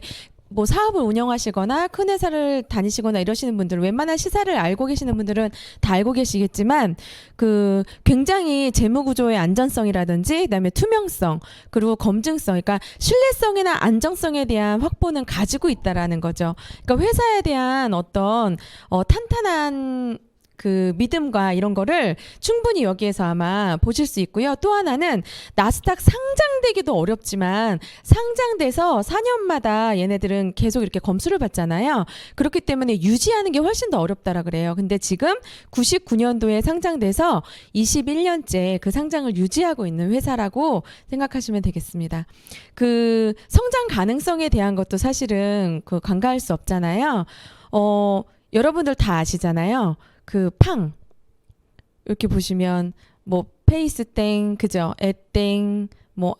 뭐 사업을 운영하시거나 큰 회사를 다니시거나 이러시는 분들은, 웬만한 시사를 알고 계시는 분들은 다 알고 계시겠지만 그 굉장히 재무 구조의 안전성이라든지 그다음에 투명성, 그리고 검증성, 그러니까 신뢰성이나 안정성에 대한 확보는 가지고 있다라는 거죠. 그러니까 회사에 대한 어떤 탄탄한 그 믿음과 이런 거를 충분히 여기에서 아마 보실 수 있고요. 또 하나는 나스닥 상장되기도 어렵지만 상장돼서 4년마다 얘네들은 계속 이렇게 검수를 받잖아요. 그렇기 때문에 유지하는 게 훨씬 더 어렵다라 그래요. 근데 지금 99년도에 상장돼서 21년째 그 상장을 유지하고 있는 회사라고 생각하시면 되겠습니다. 그 성장 가능성에 대한 것도 사실은 그 간과할 수 없잖아요. 여러분들 다 아시잖아요. 그 팡 이렇게 보시면 뭐 페이스땡, 그죠? 애땡, 뭐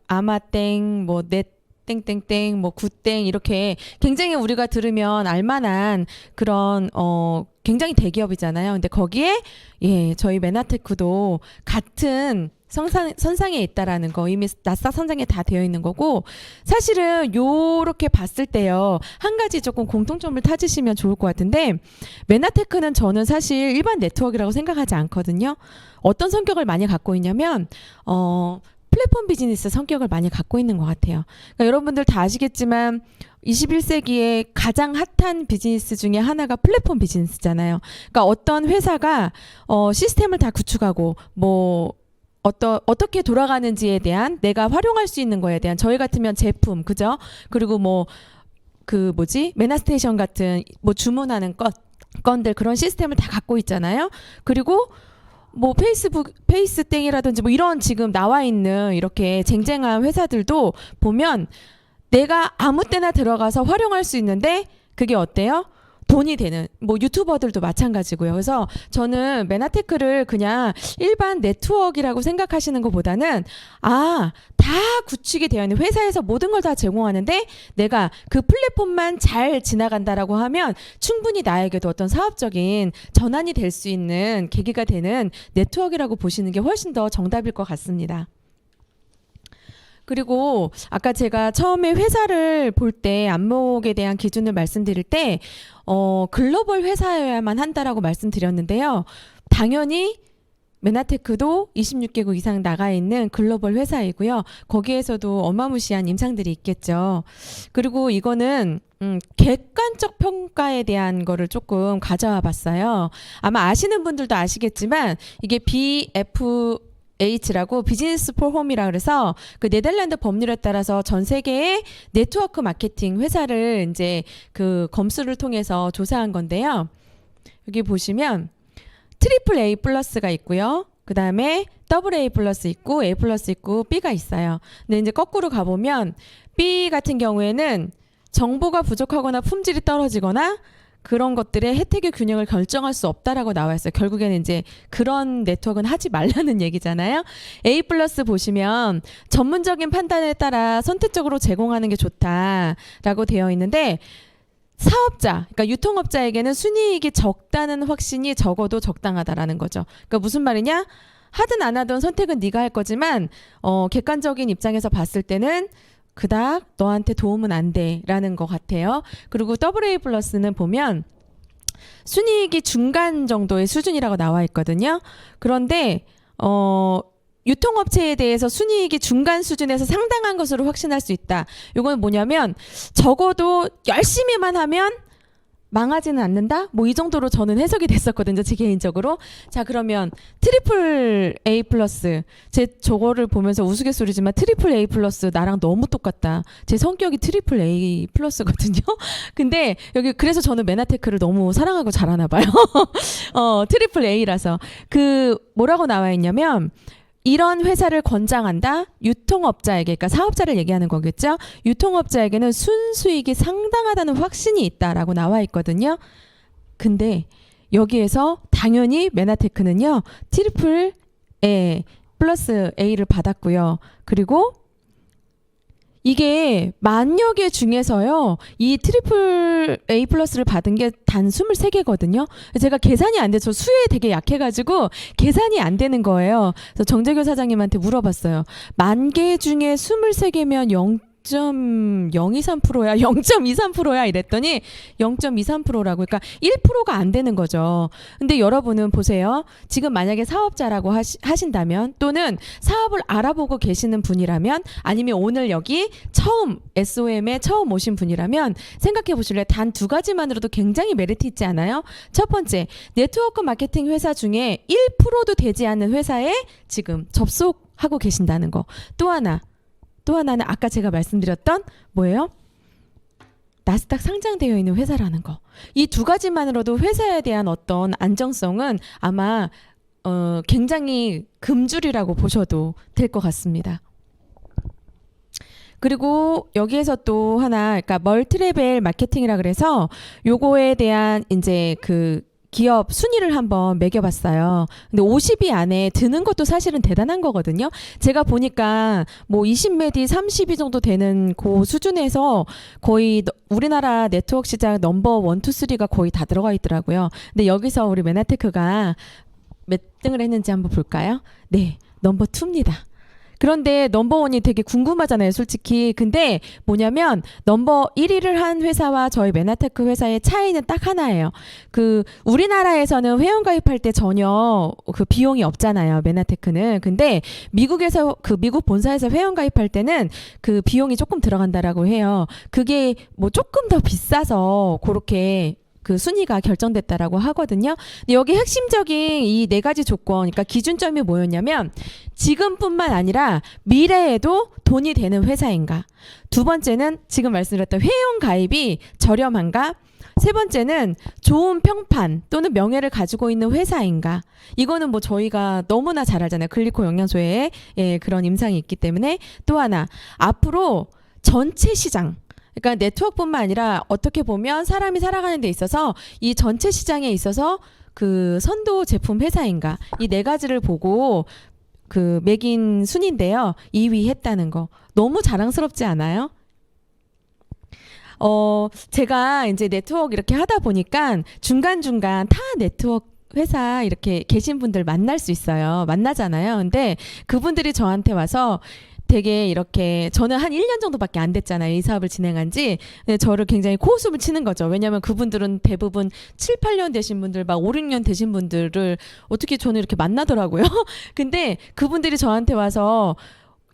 아마땡, 뭐 넷땡땡땡, 뭐 굿땡, 이렇게 굉장히 우리가 들으면 알만한 그런 굉장히 대기업이잖아요. 근데 거기에 저희 메나테크도 같은 선상에 있다라는 거, 이미 나스닥 선상에 다 되어 있는 거고, 사실은 요렇게 봤을 때요, 한 가지 조금 공통점을 찾으시면 좋을 것 같은데, 메나테크는 저는 사실 일반 네트워크라고 생각하지 않거든요. 어떤 성격을 많이 갖고 있냐면 플랫폼 비즈니스 성격을 많이 갖고 있는 것 같아요. 그러니까 여러분들 다 아시겠지만 21세기에 가장 핫한 비즈니스 중에 하나가 플랫폼 비즈니스잖아요. 그러니까 어떤 회사가 시스템을 다 구축하고 뭐 어떻게 돌아가는지에 대한, 내가 활용할 수 있는 거에 대한, 저희 같으면 제품, 그죠? 그리고 뭐 그 메나스테이션 같은 뭐 주문하는 것, 건들 그런 시스템을 다 갖고 있잖아요. 그리고 뭐 페이스북, 페이스땡이라든지 뭐 이런 지금 나와 있는 이렇게 쟁쟁한 회사들도 보면 내가 아무 때나 들어가서 활용할 수 있는데 그게 어때요? 돈이 되는 뭐 유튜버들도 마찬가지고요. 그래서 저는 메나테크를 그냥 일반 네트워크라고 생각하시는 것보다는 다 구축이 되어 있는 회사에서 모든 걸 다 제공하는데 내가 그 플랫폼만 잘 지나간다라고 하면 충분히 나에게도 어떤 사업적인 전환이 될 수 있는 계기가 되는 네트워크라고 보시는 게 훨씬 더 정답일 것 같습니다. 그리고 아까 제가 처음에 회사를 볼 때 안목에 대한 기준을 말씀드릴 때 글로벌 회사여야만 한다라고 말씀드렸는데요. 당연히 메나테크도 26개국 이상 나가 있는 글로벌 회사이고요. 거기에서도 어마무시한 임상들이 있겠죠. 그리고 이거는 객관적 평가에 대한 거를 조금 가져와 봤어요. 아마 아시는 분들도 아시겠지만 이게 BFH라고 비즈니스 포 홈이라 그래서 그 네덜란드 법률에 따라서 전 세계의 네트워크 마케팅 회사를 이제 그 검수를 통해서 조사한 건데요. 여기 보시면 트리플 A 플러스가 있고요. 그 다음에 더블 A 플러스 있고 A 플러스 있고 B가 있어요. 근데 이제 거꾸로 가보면 B 같은 경우에는 정보가 부족하거나 품질이 떨어지거나 그런 것들의 혜택의 균형을 결정할 수 없다라고 나와 있어요. 결국에는 이제 그런 네트워크는 하지 말라는 얘기잖아요. A 플러스 보시면 전문적인 판단에 따라 선택적으로 제공하는 게 좋다라고 되어 있는데 사업자, 그러니까 유통업자에게는 순이익이 적다는 확신이 적어도 적당하다라는 거죠. 그러니까 무슨 말이냐? 하든 안 하든 선택은 네가 할 거지만 객관적인 입장에서 봤을 때는 그닥 너한테 도움은 안 돼라는 것 같아요. 그리고 AA 플러스는 보면 순이익이 중간 정도의 수준이라고 나와 있거든요. 그런데 유통업체에 대해서 순이익이 중간 수준에서 상당한 것으로 확신할 수 있다. 이건 뭐냐면 적어도 열심히만 하면 망하지는 않는다? 뭐 이 정도로 저는 해석이 됐었거든요. 제 개인적으로. 자, 그러면 트리플 A 플러스. 제 저거를 보면서 우스갯소리지만 트리플 A 플러스 나랑 너무 똑같다. 제 성격이 트리플 A 플러스거든요. 근데 여기 그래서 저는 메나테크를 너무 사랑하고 잘하나 봐요. 트리플 A라서. 그 뭐라고 나와 있냐면 이런 회사를 권장한다. 유통업자에게, 그러니까 사업자를 얘기하는 거겠죠. 유통업자에게는 순수익이 상당하다는 확신이 있다라고 나와 있거든요. 근데 여기에서 당연히 메나테크는요. 트리플 A 플러스 A를 받았고요. 그리고 이게 만여 개 중에서요. 이 트리플 A 플러스를 받은 게 단 23개거든요. 제가 계산이 안 돼서 수에 되게 약해가지고 계산이 안 되는 거예요. 그래서 정재교 사장님한테 물어봤어요. 10,000개 중에 23개면 0.023%야, 0.23%야 이랬더니 0.23%라고. 그러니까 1%가 안 되는 거죠. 근데 여러분은 보세요. 지금 만약에 사업자라고 하신다면 또는 사업을 알아보고 계시는 분이라면 아니면 오늘 여기 처음 SOM에 처음 오신 분이라면 생각해 보실래요? 단 2가지만으로도 굉장히 메리트 있지 않아요? 첫 번째, 네트워크 마케팅 회사 중에 1%도 되지 않는 회사에 지금 접속하고 계신다는 거. 또 하나는 아까 제가 말씀드렸던 뭐예요? 나스닥 상장되어 있는 회사라는 거. 이 2가지만으로도 회사에 대한 어떤 안정성은 아마 굉장히 금줄이라고 보셔도 될 것 같습니다. 그리고 여기에서 또 하나, 그러니까 멀티레벨 마케팅이라 그래서 요거에 대한 이제 그 기업 순위를 한번 매겨봤어요. 근데 50위 안에 드는 것도 사실은 대단한 거거든요. 제가 보니까 뭐 20메디 30위 정도 되는 그 수준에서 거의 우리나라 네트워크 시장 넘버 1, 2, 3가 거의 다 들어가 있더라고요. 근데 여기서 우리 메나테크가 몇 등을 했는지 한번 볼까요? 네, 넘버 2입니다. 그런데 넘버원이 되게 궁금하잖아요, 솔직히. 근데 뭐냐면 넘버 1위를 한 회사와 저희 메나테크 회사의 차이는 딱 하나예요. 그 우리나라에서는 회원 가입할 때 전혀 그 비용이 없잖아요, 메나테크는. 근데 미국에서 그 미국 본사에서 회원 가입할 때는 그 비용이 조금 들어간다라고 해요. 그게 뭐 조금 더 비싸서 그렇게 그 순위가 결정됐다라고 하거든요. 근데 여기 핵심적인 이 4가지 조건, 그러니까 기준점이 뭐였냐면 지금뿐만 아니라 미래에도 돈이 되는 회사인가. 두 번째는 지금 말씀드렸던 회원 가입이 저렴한가. 세 번째는 좋은 평판 또는 명예를 가지고 있는 회사인가. 이거는 뭐 저희가 너무나 잘 알잖아요. 글리코 영양소에 그런 임상이 있기 때문에. 또 하나, 앞으로 전체 시장, 그러니까 네트워크뿐만 아니라 어떻게 보면 사람이 살아가는 데 있어서 이 전체 시장에 있어서 그 선도 제품 회사인가. 이 네 가지를 보고 그 매긴 순인데요. 2위 했다는 거. 너무 자랑스럽지 않아요? 제가 이제 네트워크 이렇게 하다 보니까 중간중간 타 네트워크 회사 이렇게 계신 분들 만날 수 있어요. 만나잖아요. 근데 그분들이 저한테 와서 되게 이렇게 저는 한 1년 정도밖에 안 됐잖아요. 이 사업을 진행한 지. 근데 저를 굉장히 코웃음을 치는 거죠. 왜냐하면 그분들은 대부분 7, 8년 되신 분들, 막 5, 6년 되신 분들을 어떻게 저는 이렇게 만나더라고요. 근데 그분들이 저한테 와서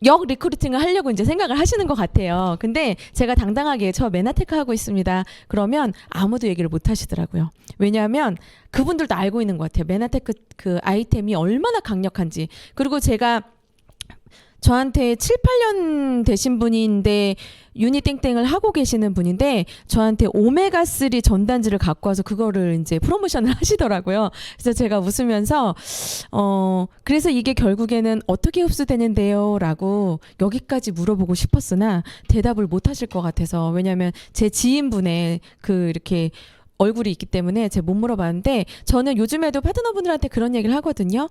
역 리크루팅을 하려고 이제 생각을 하시는 것 같아요. 근데 제가 당당하게 저 메나테크 하고 있습니다. 그러면 아무도 얘기를 못 하시더라고요. 왜냐하면 그분들도 알고 있는 것 같아요. 메나테크 그 아이템이 얼마나 강력한지. 그리고 제가 저한테 7, 8년 되신 분인데 유니땡땡을 하고 계시는 분인데 저한테 오메가3 전단지를 갖고 와서 그거를 이제 프로모션을 하시더라고요. 그래서 제가 웃으면서 그래서 이게 결국에는 어떻게 흡수되는데요? 라고 여기까지 물어보고 싶었으나 대답을 못 하실 것 같아서. 왜냐하면 제 지인분의 그 이렇게 얼굴이 있기 때문에 제가 못 물어봤는데 저는 요즘에도 파트너분들한테 그런 얘기를 하거든요.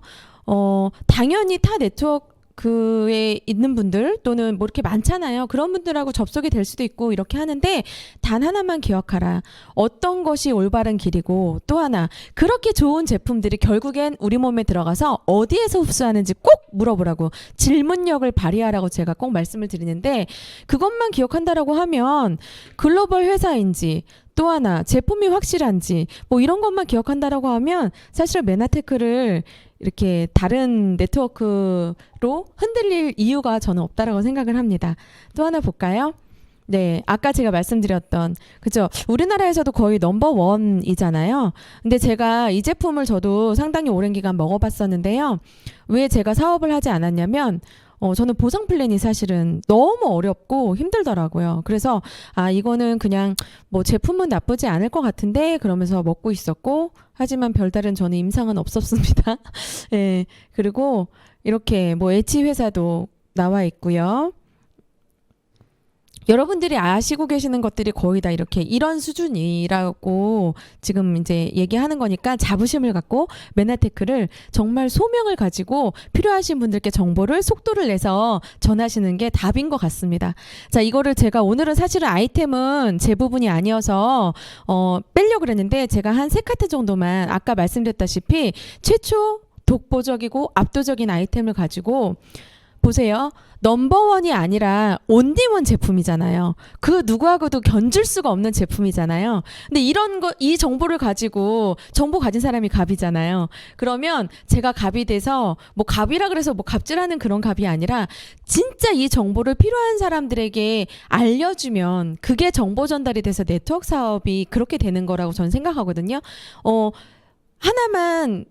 당연히 타 네트워크 그에 있는 분들 또는 뭐 이렇게 많잖아요. 그런 분들하고 접속이 될 수도 있고 이렇게 하는데 단 하나만 기억하라. 어떤 것이 올바른 길이고 또 하나 그렇게 좋은 제품들이 결국엔 우리 몸에 들어가서 어디에서 흡수하는지 꼭 물어보라고 질문력을 발휘하라고 제가 꼭 말씀을 드리는데 그것만 기억한다라고 하면 글로벌 회사인지 또 하나 제품이 확실한지 뭐 이런 것만 기억한다라고 하면 사실 메나테크를 이렇게 다른 네트워크로 흔들릴 이유가 저는 없다라고 생각을 합니다. 또 하나 볼까요? 네, 아까 제가 말씀드렸던 그죠? 우리나라에서도 거의 넘버원이잖아요. 근데 제가 이 제품을 저도 상당히 오랜 기간 먹어봤었는데요. 왜 제가 사업을 하지 않았냐면 저는 보상 플랜이 사실은 너무 어렵고 힘들더라고요. 그래서 이거는 그냥 뭐 제품은 나쁘지 않을 것 같은데 그러면서 먹고 있었고 하지만 별다른 저는 임상은 없었습니다. 예. 그리고 이렇게 뭐 H 회사도 나와 있고요. 여러분들이 아시고 계시는 것들이 거의 다 이렇게 이런 수준이라고 지금 이제 얘기하는 거니까 자부심을 갖고 메나테크를 정말 소명을 가지고 필요하신 분들께 정보를 속도를 내서 전하시는 게 답인 것 같습니다. 자, 이거를 제가 오늘은 사실은 아이템은 제 부분이 아니어서 빼려고 그랬는데 제가 한 3카트 정도만 아까 말씀드렸다시피 최초 독보적이고 압도적인 아이템을 가지고 보세요. 넘버원이 아니라 온리원 제품이잖아요. 그 누구하고도 견줄 수가 없는 제품이잖아요. 근데 이 정보를 가지고 정보 가진 사람이 갑이잖아요. 그러면 제가 갑이 돼서 뭐 갑이라 그래서 뭐 갑질하는 그런 갑이 아니라 진짜 이 정보를 필요한 사람들에게 알려주면 그게 정보 전달이 돼서 네트워크 사업이 그렇게 되는 거라고 저는 생각하거든요. 하나만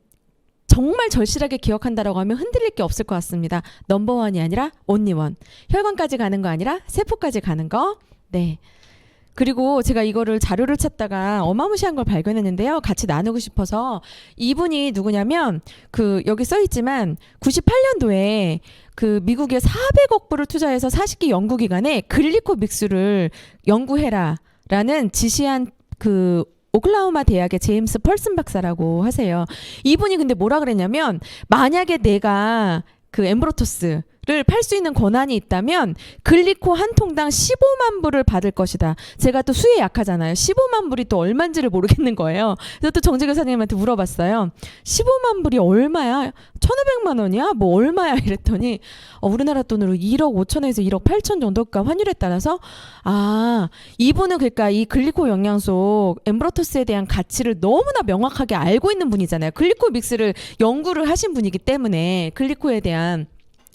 정말 절실하게 기억한다라고 하면 흔들릴 게 없을 것 같습니다. 넘버원이 아니라 온리원. 혈관까지 가는 거 아니라 세포까지 가는 거. 네. 그리고 제가 이거를 자료를 찾다가 어마무시한 걸 발견했는데요. 같이 나누고 싶어서 이분이 누구냐면 여기 써 있지만 98년도에 그 미국에 400억 불을 투자해서 40기 연구기관에 글리코 믹스를 연구해라라는 지시한 오클라호마 대학의 제임스 펄슨 박사라고 하세요. 이분이 근데 뭐라 그랬냐면 만약에 내가 엠브로토스를 팔 수 있는 권한이 있다면 글리코 한 통당 15만 불을 받을 것이다. 제가 또 수에 약하잖아요. 15만 불이 또 얼마인지를 모르겠는 거예요. 그래서 또 정재규 사장님한테 물어봤어요. 15만 불이 얼마야? 1,500만 원이야? 뭐 얼마야? 이랬더니 우리나라 돈으로 1억 5천에서 1억 8천 정도, 그러니까 환율에 따라서 이분은 그러니까 이 글리코 영양소 엠브로토스에 대한 가치를 너무나 명확하게 알고 있는 분이잖아요. 글리코 믹스를 연구를 하신 분이기 때문에 글리코에 대한.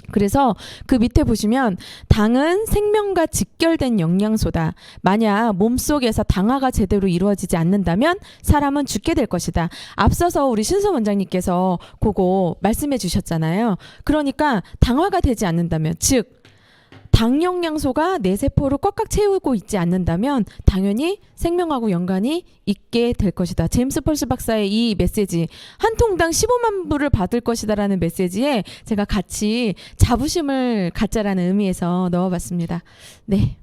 그래서 그 밑에 보시면 당은 생명과 직결된 영양소다. 만약 몸속에서 당화가 제대로 이루어지지 않는다면 사람은 죽게 될 것이다. 앞서서 우리 신서 원장님께서 그거 말씀해 주셨잖아요. 그러니까 당화가 되지 않는다면 즉 당 영양소가 내 세포를 꽉꽉 채우고 있지 않는다면 당연히 생명하고 연관이 있게 될 것이다. 제임스 펄스 박사의 이 메시지, 한 통당 15만 불을 받을 것이다라는 메시지에 제가 같이 자부심을 갖자라는 의미에서 넣어봤습니다. 네.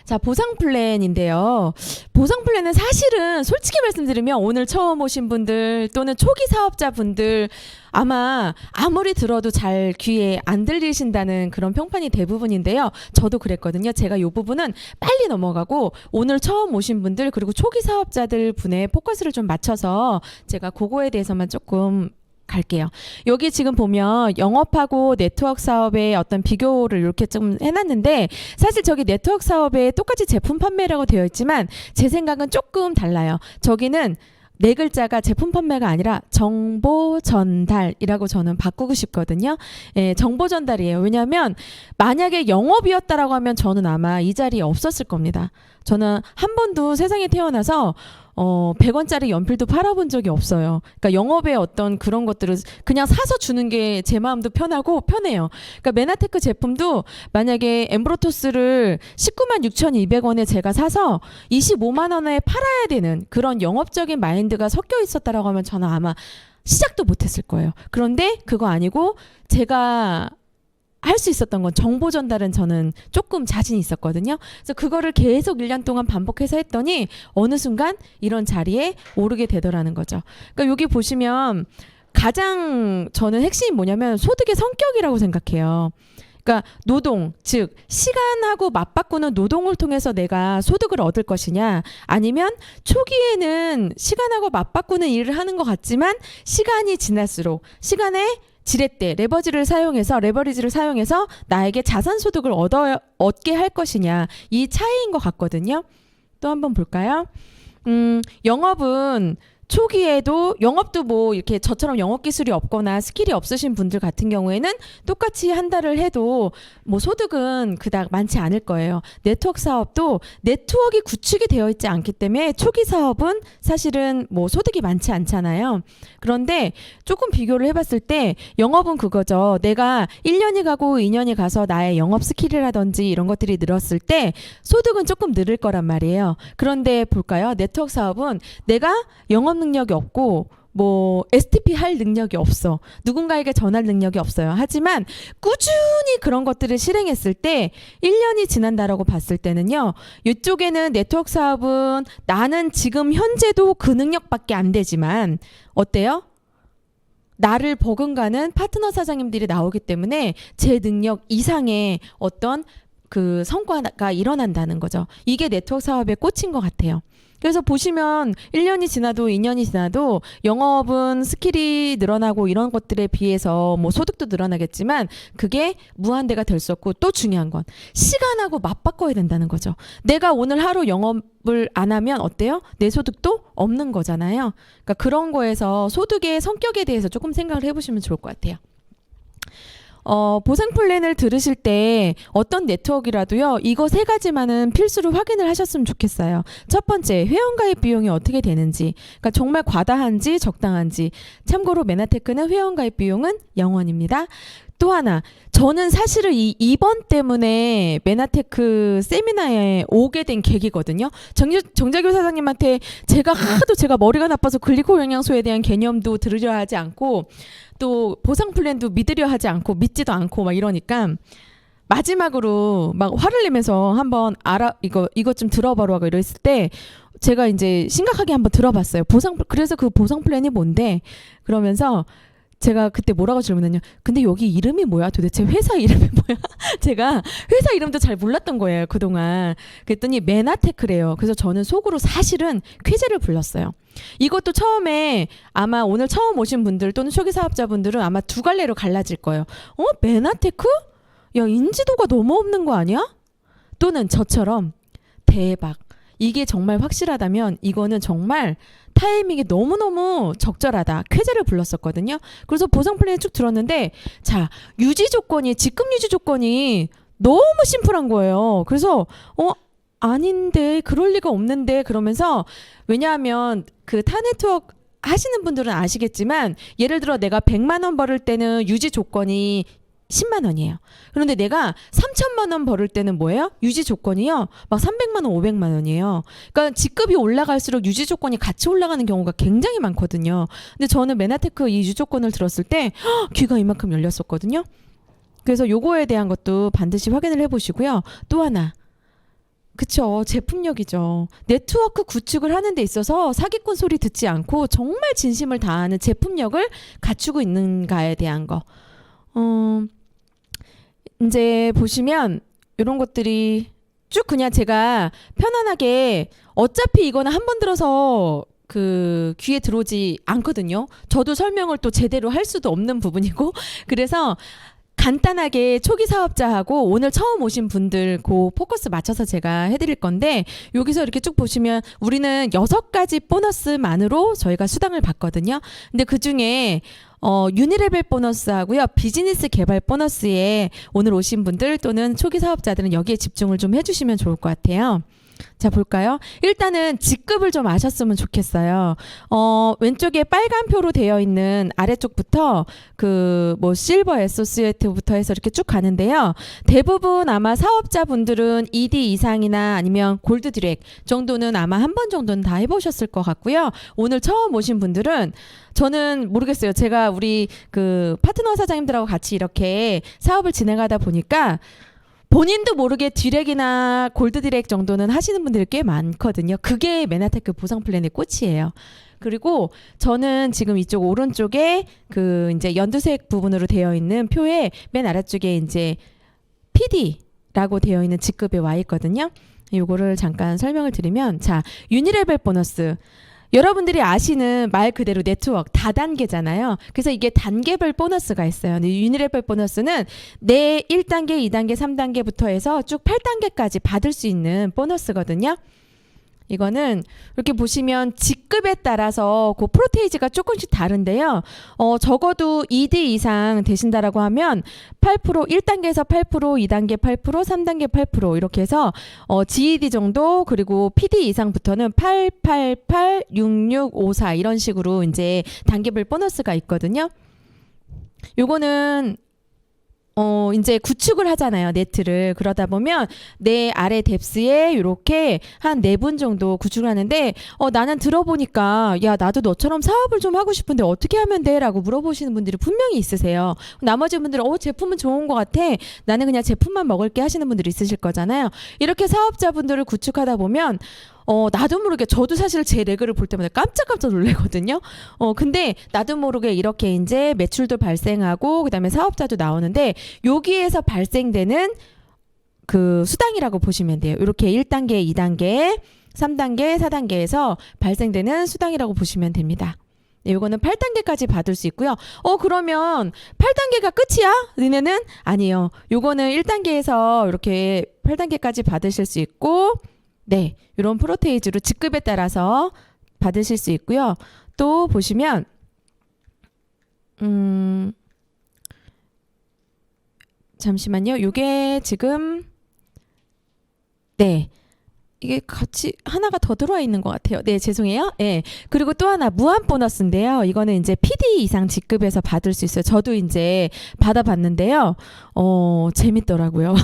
자, 보상 플랜인데요. 보상 플랜은 사실은 솔직히 말씀드리면 오늘 처음 오신 분들 또는 초기 사업자분들 아마 아무리 들어도 잘 귀에 안 들리신다는 그런 평판이 대부분인데요. 저도 그랬거든요. 제가 이 부분은 빨리 넘어가고 오늘 처음 오신 분들 그리고 초기 사업자들 분의 포커스를 좀 맞춰서 제가 그거에 대해서만 조금 갈게요. 여기 지금 보면 영업하고 네트워크 사업의 어떤 비교를 이렇게 좀 해놨는데 사실 저기 네트워크 사업에 똑같이 제품 판매라고 되어 있지만 제 생각은 조금 달라요. 저기는 네 글자가 제품 판매가 아니라 정보 전달이라고 저는 바꾸고 싶거든요. 예, 정보 전달이에요. 왜냐하면 만약에 영업이었다라고 하면 저는 아마 이 자리에 없었을 겁니다. 저는 한 번도 세상에 태어나서 100원짜리 연필도 팔아본 적이 없어요. 그러니까 영업의 어떤 그런 것들을 그냥 사서 주는 게 제 마음도 편하고 편해요. 그러니까 메나테크 제품도 만약에 엠브로토스를 196,200원에 제가 사서 25만 원에 팔아야 되는 그런 영업적인 마인드가 섞여 있었다라고 하면 저는 아마 시작도 못했을 거예요. 그런데 그거 아니고 제가 할 수 있었던 건 정보 전달은 저는 조금 자신이 있었거든요. 그래서 그거를 계속 1년 동안 반복해서 했더니 어느 순간 이런 자리에 오르게 되더라는 거죠. 그러니까 여기 보시면 가장 저는 핵심이 뭐냐면 소득의 성격이라고 생각해요. 그러니까 노동, 즉 시간하고 맞바꾸는 노동을 통해서 내가 소득을 얻을 것이냐 아니면 초기에는 시간하고 맞바꾸는 일을 하는 것 같지만 시간이 지날수록 시간에 지렛대, 레버리지를 사용해서 나에게 자산 소득을 얻게 할 것이냐 이 차이인 것 같거든요. 또 한번 볼까요? 영업은 초기에도 영업도 뭐 이렇게 저처럼 영업 기술이 없거나 스킬이 없으신 분들 같은 경우에는 똑같이 한 달을 해도 뭐 소득은 그닥 많지 않을 거예요. 네트워크 사업도 네트워크가 구축이 되어 있지 않기 때문에 초기 사업은 사실은 뭐 소득이 많지 않잖아요. 그런데 조금 비교를 해봤을 때 영업은 그거죠. 내가 1년이 가고 2년이 가서 나의 영업 스킬이라든지 이런 것들이 늘었을 때 소득은 조금 늘을 거란 말이에요. 그런데 볼까요? 네트워크 사업은 내가 영업 능력이 없고 뭐 STP 할 능력이 없어. 누군가에게 전할 능력이 없어요. 하지만 꾸준히 그런 것들을 실행했을 때 1년이 지난다라고 봤을 때는요. 이쪽에는 네트워크 사업은 나는 지금 현재도 그 능력밖에 안 되지만 어때요? 나를 버금가는 파트너 사장님들이 나오기 때문에 제 능력 이상의 어떤 그 성과가 일어난다는 거죠. 이게 네트워크 사업의 꽃인 것 같아요. 그래서 보시면 1년이 지나도 2년이 지나도 영업은 스킬이 늘어나고 이런 것들에 비해서 뭐 소득도 늘어나겠지만 그게 무한대가 될 수 없고 또 중요한 건 시간하고 맞바꿔야 된다는 거죠. 내가 오늘 하루 영업을 안 하면 어때요? 내 소득도 없는 거잖아요. 그러니까 그런 거에서 소득의 성격에 대해서 조금 생각을 해보시면 좋을 것 같아요. 보상 플랜을 들으실 때 어떤 네트워크라도요. 이거 세 가지만은 필수로 확인을 하셨으면 좋겠어요. 첫 번째, 회원가입 비용이 어떻게 되는지. 그러니까 정말 과다한지 적당한지. 참고로 메나테크는 회원가입 비용은 0원입니다. 또 하나, 저는 사실은 이 2번 때문에 메나테크 세미나에 오게 된 계기거든요. 정재규 사장님한테 제가 하도 제가 머리가 나빠서 글리코 영양소에 대한 개념도 들으려 하지 않고 또 보상 플랜도 믿으려 하지 않고 믿지도 않고 막 이러니까 마지막으로 막 화를 내면서 한번 이거 좀 들어봐라 하고 이랬을 때 제가 이제 심각하게 한번 들어봤어요. 그래서 그 보상 플랜이 뭔데? 그러면서 제가 그때 뭐라고 질문했냐. 근데 여기 이름이 뭐야? 도대체 회사 이름이 뭐야? 제가 회사 이름도 잘 몰랐던 거예요. 그동안. 그랬더니 메나테크래요. 그래서 저는 속으로 사실은 쾌재를 불렀어요. 이것도 처음에 아마 오늘 처음 오신 분들 또는 초기 사업자분들은 아마 두 갈래로 갈라질 거예요. 메나테크? 야, 인지도가 너무 없는 거 아니야? 또는 저처럼 대박. 이게 정말 확실하다면 이거는 정말 타이밍이 너무너무 적절하다. 쾌재를 불렀었거든요. 그래서 보상 플랜을 쭉 들었는데 자, 직급 유지 조건이 너무 심플한 거예요. 그래서 아닌데 그럴 리가 없는데 그러면서 왜냐하면 그 타 네트워크 하시는 분들은 아시겠지만 예를 들어 내가 100만 원 벌을 때는 유지 조건이 10만 원이에요. 그런데 내가 3천만 원 벌을 때는 뭐예요? 유지 조건이요. 막 300만 원, 500만 원이에요. 그러니까 직급이 올라갈수록 유지 조건이 같이 올라가는 경우가 굉장히 많거든요. 근데 저는 메나테크 이 유지 조건을 들었을 때 귀가 이만큼 열렸었거든요. 그래서 요거에 대한 것도 반드시 확인을 해보시고요. 또 하나. 그쵸. 제품력이죠. 네트워크 구축을 하는 데 있어서 사기꾼 소리 듣지 않고 정말 진심을 다하는 제품력을 갖추고 있는가에 대한 거. 이제 보시면 이런 것들이 쭉 그냥 제가 편안하게 어차피 이거는 한 번 들어서 그 귀에 들어오지 않거든요. 저도 설명을 또 제대로 할 수도 없는 부분이고 그래서 간단하게 초기 사업자하고 오늘 처음 오신 분들 그 포커스 맞춰서 제가 해드릴 건데 여기서 이렇게 쭉 보시면 우리는 6가지 보너스만으로 저희가 수당을 받거든요. 근데 그중에 유니레벨 보너스하고요. 비즈니스 개발 보너스에 오늘 오신 분들 또는 초기 사업자들은 여기에 집중을 좀 해주시면 좋을 것 같아요. 자, 볼까요? 일단은 직급을 좀 아셨으면 좋겠어요. 왼쪽에 빨간표로 되어 있는 아래쪽부터 그 뭐 실버 애소시에이트부터 해서 이렇게 쭉 가는데요. 대부분 아마 사업자분들은 ED 이상이나 아니면 골드 디렉 정도는 아마 한 번 정도는 다 해보셨을 것 같고요. 오늘 처음 오신 분들은 저는 모르겠어요. 제가 우리 그 파트너 사장님들하고 같이 이렇게 사업을 진행하다 보니까 본인도 모르게 디렉이나 골드 디렉 정도는 하시는 분들이 꽤 많거든요. 그게 메나테크 보상 플랜의 꽃이에요. 그리고 저는 지금 이쪽 오른쪽에 그 이제 연두색 부분으로 되어 있는 표에 맨 아래쪽에 이제 PD라고 되어 있는 직급에 와 있거든요. 요거를 잠깐 설명을 드리면 자, 유니레벨 보너스. 여러분들이 아시는 말 그대로 네트워크 다단계잖아요. 그래서 이게 단계별 보너스가 있어요. 근데 유니레벨 보너스는 내 1단계, 2단계, 3단계부터 해서 쭉 8단계까지 받을 수 있는 보너스거든요. 이거는 이렇게 보시면 직급에 따라서 그 프로테이지가 조금씩 다른데요. 적어도 2D 이상 되신다라고 하면 8%, 1단계에서 8%, 2단계 8%, 3단계 8% 이렇게 해서 GED 정도 그리고 PD 이상부터는 8, 8, 8, 6, 6, 5, 4 이런 식으로 이제 단계별 보너스가 있거든요. 요거는 이제 구축을 하잖아요. 네트를. 그러다 보면 내 아래 뎁스에 이렇게 한 4분 정도 구축을 하는데 나는 들어보니까 야 나도 너처럼 사업을 좀 하고 싶은데 어떻게 하면 돼? 라고 물어보시는 분들이 분명히 있으세요. 나머지 분들은 제품은 좋은 것 같아. 나는 그냥 제품만 먹을게 하시는 분들이 있으실 거잖아요. 이렇게 사업자분들을 구축하다 보면 나도 모르게 저도 사실 제 레그를 볼 때마다 깜짝깜짝 놀래거든요. 근데 나도 모르게 이렇게 이제 매출도 발생하고 그다음에 사업자도 나오는데 여기에서 발생되는 그 수당이라고 보시면 돼요. 이렇게 1단계, 2단계, 3단계, 4단계에서 발생되는 수당이라고 보시면 됩니다. 네, 이거는 8단계까지 받을 수 있고요. 그러면 8단계가 끝이야? 니네는? 아니에요. 요거는 1단계에서 이렇게 8단계까지 받으실 수 있고 네, 이런 프로테이지로 직급에 따라서 받으실 수 있고요. 또 보시면 잠시만요. 요게 지금 네. 이게 같이 하나가 더 들어와 있는 것 같아요. 네, 죄송해요. 네. 그리고 또 하나 무한 보너스인데요. 이거는 이제 PD 이상 직급에서 받을 수 있어요. 저도 이제 받아봤는데요. 재밌더라고요.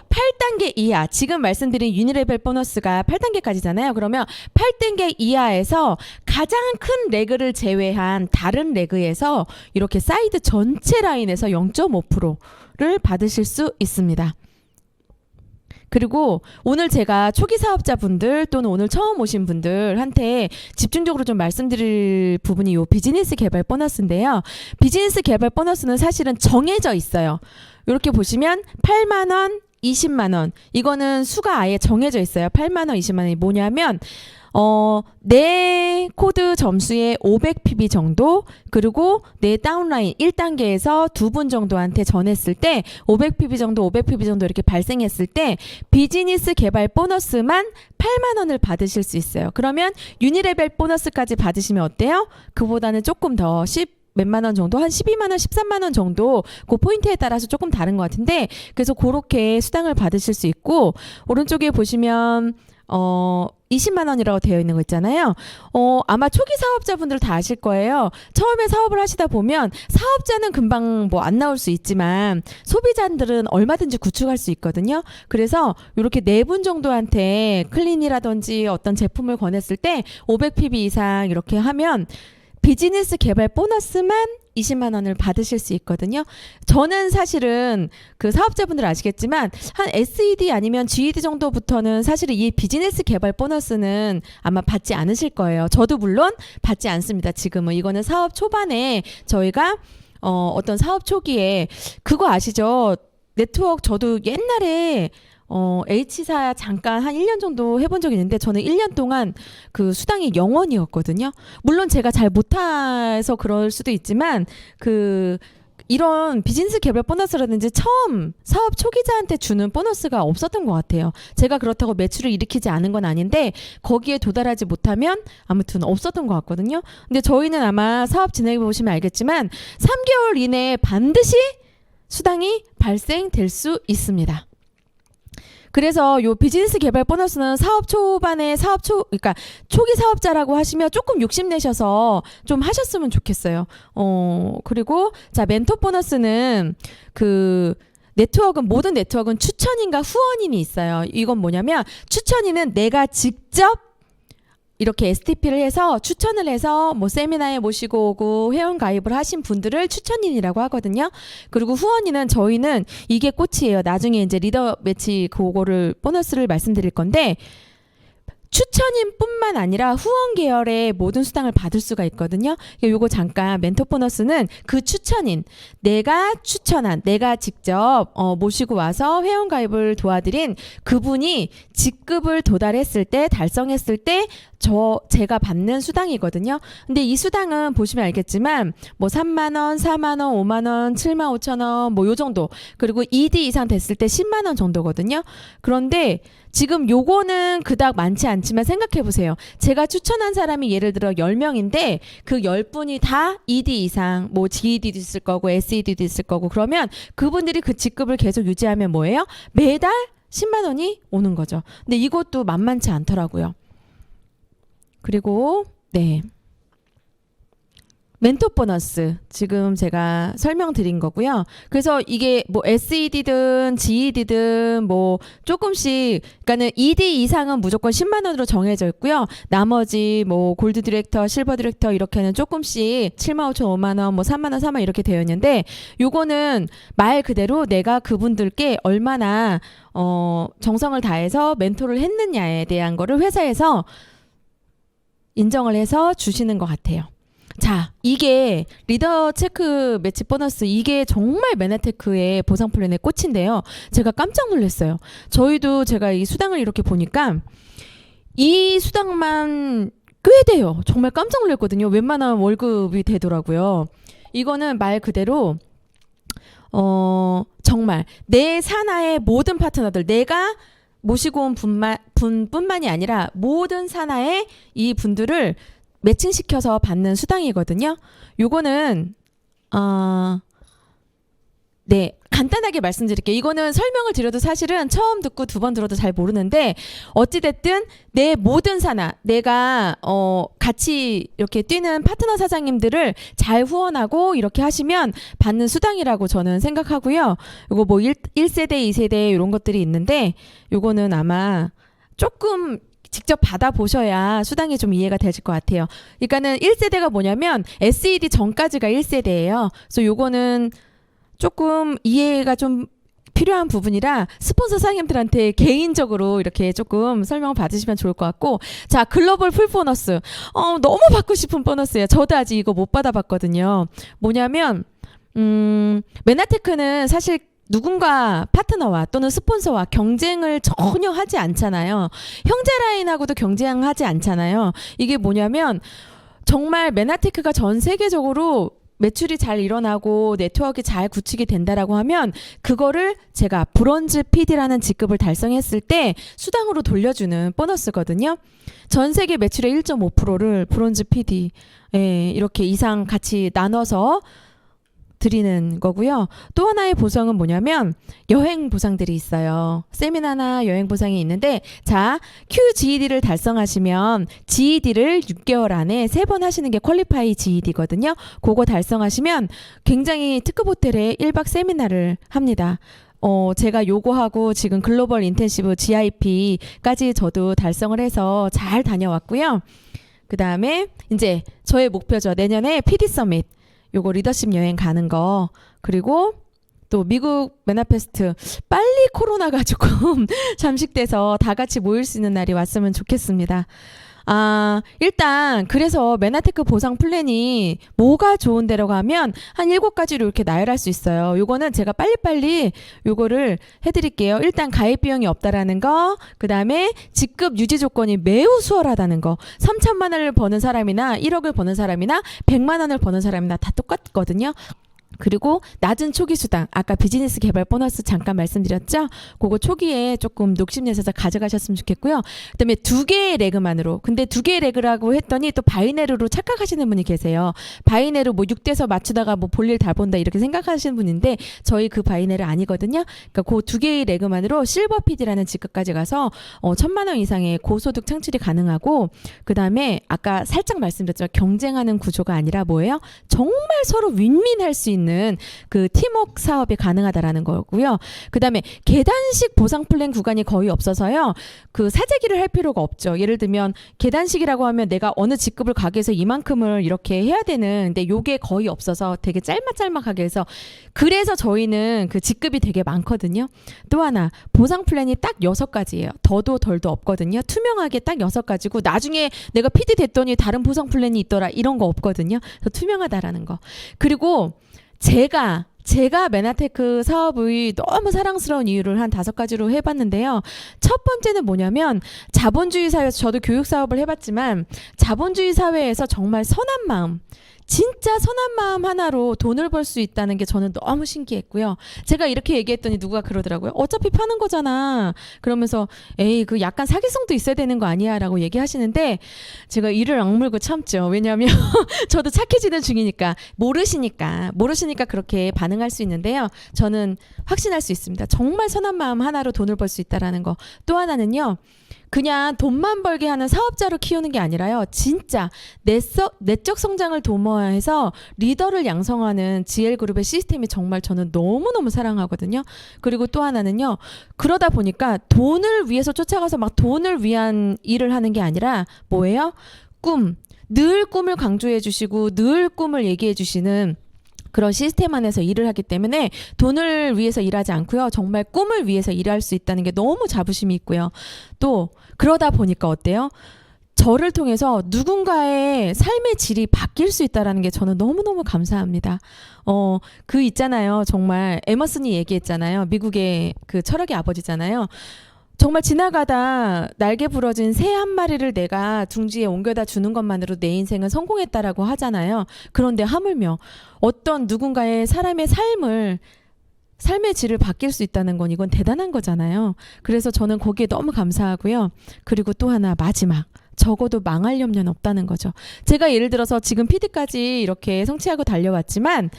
8단계 이하, 지금 말씀드린 유니레벨 보너스가 8단계까지잖아요. 그러면 8단계 이하에서 가장 큰 레그를 제외한 다른 레그에서 이렇게 사이드 전체 라인에서 0.5%를 받으실 수 있습니다. 그리고 오늘 제가 초기 사업자분들 또는 오늘 처음 오신 분들한테 집중적으로 좀 말씀드릴 부분이 요 비즈니스 개발 보너스인데요. 비즈니스 개발 보너스는 사실은 정해져 있어요. 이렇게 보시면 8만 원, 20만 원. 이거는 수가 아예 정해져 있어요. 8만 원, 20만 원이 뭐냐면 내 코드 점수의 500pb 정도 그리고 내 다운라인 1단계에서 2분 정도한테 전했을 때 500pb 정도 이렇게 발생했을 때 비즈니스 개발 보너스만 8만 원을 받으실 수 있어요. 그러면 유니레벨 보너스까지 받으시면 어때요? 그보다는 조금 더 몇만 원 정도, 한 12만 원, 13만 원 정도 그 포인트에 따라서 조금 다른 것 같은데 그래서 그렇게 수당을 받으실 수 있고 오른쪽에 보시면 20만 원이라고 되어 있는 거 있잖아요. 아마 초기 사업자분들 다 아실 거예요. 처음에 사업을 하시다 보면 사업자는 금방 뭐 안 나올 수 있지만 소비자들은 얼마든지 구축할 수 있거든요. 그래서 이렇게 4분 정도한테 클린이라든지 어떤 제품을 권했을 때 500pb 이상 이렇게 하면 비즈니스 개발 보너스만 20만 원을 받으실 수 있거든요. 저는 사실은 그 사업자분들 아시겠지만 한 SED 아니면 GED 정도부터는 사실은 이 비즈니스 개발 보너스는 아마 받지 않으실 거예요. 저도 물론 받지 않습니다. 지금은 이거는 사업 초반에 저희가 어떤 사업 초기에 그거 아시죠? 네트워크 저도 옛날에 H사 잠깐 한 1년 정도 해본 적이 있는데 저는 1년 동안 그 수당이 0원이었거든요. 물론 제가 잘 못해서 그럴 수도 있지만 이런 비즈니스 개발 보너스라든지 처음 사업 초기자한테 주는 보너스가 없었던 것 같아요. 제가 그렇다고 매출을 일으키지 않은 건 아닌데 거기에 도달하지 못하면 아무튼 없었던 것 같거든요. 근데 저희는 아마 사업 진행해 보시면 알겠지만 3개월 이내에 반드시 수당이 발생될 수 있습니다. 그래서 요 비즈니스 개발 보너스는 사업 초반에 그러니까 초기 사업자라고 하시면 조금 욕심내셔서 좀 하셨으면 좋겠어요. 그리고 자, 멘토 보너스는 모든 네트워크는 추천인과 후원인이 있어요. 이건 뭐냐면 추천인은 내가 직접 이렇게 STP를 해서 추천을 해서 뭐 세미나에 모시고 오고 회원 가입을 하신 분들을 추천인이라고 하거든요. 그리고 후원인은 저희는 이게 꽃이에요. 나중에 이제 리더 매치 그거를 보너스를 말씀드릴 건데 추천인뿐만 아니라 후원 계열의 모든 수당을 받을 수가 있거든요. 요거 잠깐 멘토 보너스는 그 추천인, 내가 추천한, 내가 직접 모시고 와서 회원 가입을 도와드린 그분이 직급을 도달했을 때, 달성했을 때 제가 받는 수당이거든요. 근데 이 수당은 보시면 알겠지만 뭐 3만 원, 4만 원, 5만 원, 7만 5천 원 뭐 요 정도. 그리고 ED 이상 됐을 때 10만 원 정도거든요. 그런데 지금 요거는 그닥 많지 않지만 생각해 보세요. 제가 추천한 사람이 예를 들어 10명인데 그 10분이 다 ED 이상, 뭐 GED도 있을 거고 SED도 있을 거고 그러면 그분들이 그 직급을 계속 유지하면 뭐예요? 매달 10만 원이 오는 거죠. 근데 이것도 만만치 않더라고요. 그리고 네. 멘토 보너스 지금 제가 설명드린 거고요. 그래서 이게 뭐 SED든 GED든 뭐 조금씩 그러니까는 ED 이상은 무조건 10만 원으로 정해져 있고요. 나머지 뭐 골드 디렉터, 실버 디렉터 이렇게는 조금씩 7만 5천 5만 원, 뭐 3만 원, 4만 원 이렇게 되어 있는데 요거는 말 그대로 내가 그분들께 얼마나 정성을 다해서 멘토를 했느냐에 대한 거를 회사에서 인정을 해서 주시는 것 같아요. 자, 이게 리더 체크 매치 보너스 이게 정말 메나테크의 보상 플랜의 꽃인데요. 제가 깜짝 놀랐어요. 저희도 제가 이 수당을 이렇게 보니까 이 수당만 꽤 돼요. 정말 깜짝 놀랐거든요. 웬만한 월급이 되더라고요. 이거는 말 그대로 정말 내 산하의 모든 파트너들 내가 모시고 온 분뿐만이 아니라 모든 산하의 이 분들을 매칭시켜서 받는 수당이거든요. 요거는 네, 간단하게 말씀드릴게요. 이거는 설명을 드려도 사실은 처음 듣고 두 번 들어도 잘 모르는데 어찌됐든 내 모든 산하 내가 같이 이렇게 뛰는 파트너 사장님들을 잘 후원하고 이렇게 하시면 받는 수당이라고 저는 생각하고요. 요거 뭐 1세대, 2세대 이런 것들이 있는데 요거는 아마 조금 직접 받아보셔야 수당이 좀 이해가 되실 것 같아요. 그러니까는 1세대가 뭐냐면 SED 전까지가 1세대예요. 그래서 요거는 조금 이해가 좀 필요한 부분이라 스폰서 사장님들한테 개인적으로 이렇게 조금 설명을 받으시면 좋을 것 같고 자 글로벌 풀 보너스 너무 받고 싶은 보너스예요. 저도 아직 이거 못 받아봤거든요. 뭐냐면 메나테크는 사실 누군가 파트너와 또는 스폰서와 경쟁을 전혀 하지 않잖아요. 형제 라인하고도 경쟁하지 않잖아요. 이게 뭐냐면 정말 메나테크가 전 세계적으로 매출이 잘 일어나고 네트워크가 잘 구축이 된다라고 하면 그거를 제가 브론즈 PD라는 직급을 달성했을 때 수당으로 돌려주는 보너스거든요. 전 세계 매출의 1.5%를 브론즈 PD 이렇게 이상 같이 나눠서 드리는 거고요. 또 하나의 보상은 뭐냐면 여행 보상들이 있어요. 세미나나 여행 보상이 있는데 자, QGED를 달성하시면 GED를 6개월 안에 3번 하시는 게 퀄리파이 GED거든요. 그거 달성하시면 굉장히 특급 호텔에 1박 세미나를 합니다. 제가 요거하고 지금 글로벌 인텐시브 GIP까지 저도 달성을 해서 잘 다녀왔고요. 그 다음에 이제 저의 목표죠. 내년에 PD 서밋, 요거 리더십 여행 가는 거, 그리고 또 미국 메나페스트 빨리 코로나가 조금 잠식돼서 다 같이 모일 수 있는 날이 왔으면 좋겠습니다. 일단 그래서 메나테크 보상 플랜이 뭐가 좋은데라고 하면 한 7가지로 이렇게 나열할 수 있어요. 요거는 제가 빨리빨리 요거를 해드릴게요. 일단 가입 비용이 없다라는 거, 그 다음에 직급 유지 조건이 매우 수월하다는 거. 3천만 원을 버는 사람이나 1억을 버는 사람이나 100만 원을 버는 사람이나 다 똑같거든요. 그리고 낮은 초기 수당, 아까 비즈니스 개발 보너스 잠깐 말씀드렸죠? 그거 초기에 조금 녹심내셔서 가져가셨으면 좋겠고요. 그다음에 2개의 레그만으로, 근데 2개의 레그라고 했더니 또 바이네르로 착각하시는 분이 계세요. 바이네르 뭐 6대서 맞추다가 뭐 볼일 다 본다 이렇게 생각하시는 분인데 저희 그 바이네르 아니거든요. 그러니까 그 2개의 레그만으로 실버 PD라는 직급까지 가서 1,000만 원 이상의 고소득 창출이 가능하고, 그다음에 아까 살짝 말씀드렸지만 경쟁하는 구조가 아니라 뭐예요? 정말 서로 윈윈할 수 있는 그 팀워크 사업이 가능하다라는 거고요. 그다음에 계단식 보상 플랜 구간이 거의 없어서요. 그 사재기를 할 필요가 없죠. 예를 들면 계단식이라고 하면 내가 어느 직급을 가게 해서 이만큼을 이렇게 해야 되는데 요게 거의 없어서 되게 짤막짤막하게 해서, 그래서 저희는 그 직급이 되게 많거든요. 또 하나 보상 플랜이 딱 6가지예요. 더도 덜도 없거든요. 투명하게 딱 6가지고 나중에 내가 PD 됐더니 다른 보상 플랜이 있더라 이런 거 없거든요. 그래서 투명하다라는 거. 그리고 제가 메나테크 사업의 너무 사랑스러운 이유를 한 5가지로 해봤는데요. 첫 번째는 뭐냐면 자본주의 사회에서, 저도 교육 사업을 해봤지만 자본주의 사회에서 정말 선한 마음, 진짜 선한 마음 하나로 돈을 벌 수 있다는 게 저는 너무 신기했고요. 제가 이렇게 얘기했더니 누가 그러더라고요. 어차피 파는 거잖아. 그러면서 에이 그 약간 사기성도 있어야 되는 거 아니야 라고 얘기하시는데 제가 이를 악물고 참죠. 왜냐하면 저도 착해지는 중이니까, 모르시니까 그렇게 반응할 수 있는데요. 저는 확신할 수 있습니다. 정말 선한 마음 하나로 돈을 벌 수 있다라는 거. 또 하나는요. 그냥 돈만 벌게 하는 사업자로 키우는 게 아니라요. 진짜 내적 성장을 도모해서 리더를 양성하는 GL그룹의 시스템이 정말 저는 너무너무 사랑하거든요. 그리고 또 하나는요. 그러다 보니까 돈을 위해서 쫓아가서 막 돈을 위한 일을 하는 게 아니라 뭐예요? 늘 꿈을 강조해 주시고 늘 꿈을 얘기해 주시는 그런 시스템 안에서 일을 하기 때문에 돈을 위해서 일하지 않고요. 정말 꿈을 위해서 일할 수 있다는 게 너무 자부심이 있고요. 또 그러다 보니까 어때요? 저를 통해서 누군가의 삶의 질이 바뀔 수 있다는 게 저는 너무너무 감사합니다. 그 있잖아요. 정말 에머슨이 얘기했잖아요. 미국의 그 철학의 아버지잖아요. 정말 지나가다 날개 부러진 새 한 마리를 내가 둥지에 옮겨다 주는 것만으로 내 인생은 성공했다라고 하잖아요. 그런데 하물며 어떤 누군가의 사람의 삶의 질을 바뀔 수 있다는 건 이건 대단한 거잖아요. 그래서 저는 거기에 너무 감사하고요. 그리고 또 하나 마지막. 적어도 망할 염려는 없다는 거죠. 제가 예를 들어서 지금 PD까지 이렇게 성취하고 달려왔지만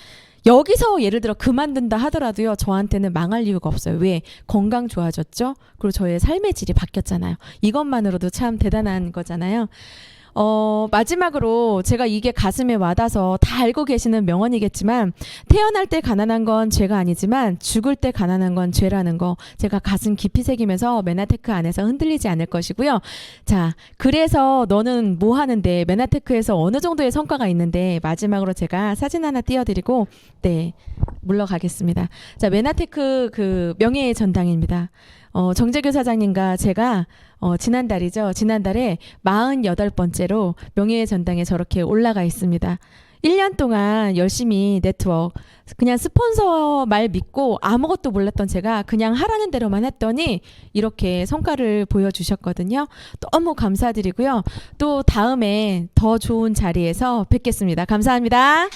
여기서 예를 들어 그만둔다 하더라도요. 저한테는 망할 이유가 없어요. 왜? 건강 좋아졌죠? 그리고 저의 삶의 질이 바뀌었잖아요. 이것만으로도 참 대단한 거잖아요. 마지막으로 제가 이게 가슴에 와닿아서 다 알고 계시는 명언이겠지만 태어날 때 가난한 건 죄가 아니지만 죽을 때 가난한 건 죄라는 거 제가 가슴 깊이 새기면서 메나테크 안에서 흔들리지 않을 것이고요. 자, 그래서 너는 뭐 하는데 메나테크에서 어느 정도의 성과가 있는데 마지막으로 제가 사진 하나 띄워드리고 네 물러가겠습니다. 자, 메나테크 그 명예의 전당입니다. 정재규 사장님과 제가 지난달에 48번째로 명예의 전당에 저렇게 올라가 있습니다. 1년 동안 열심히 네트워크, 그냥 스폰서 말 믿고 아무것도 몰랐던 제가 그냥 하라는 대로만 했더니 이렇게 성과를 보여주셨거든요. 너무 감사드리고요. 또 다음에 더 좋은 자리에서 뵙겠습니다. 감사합니다.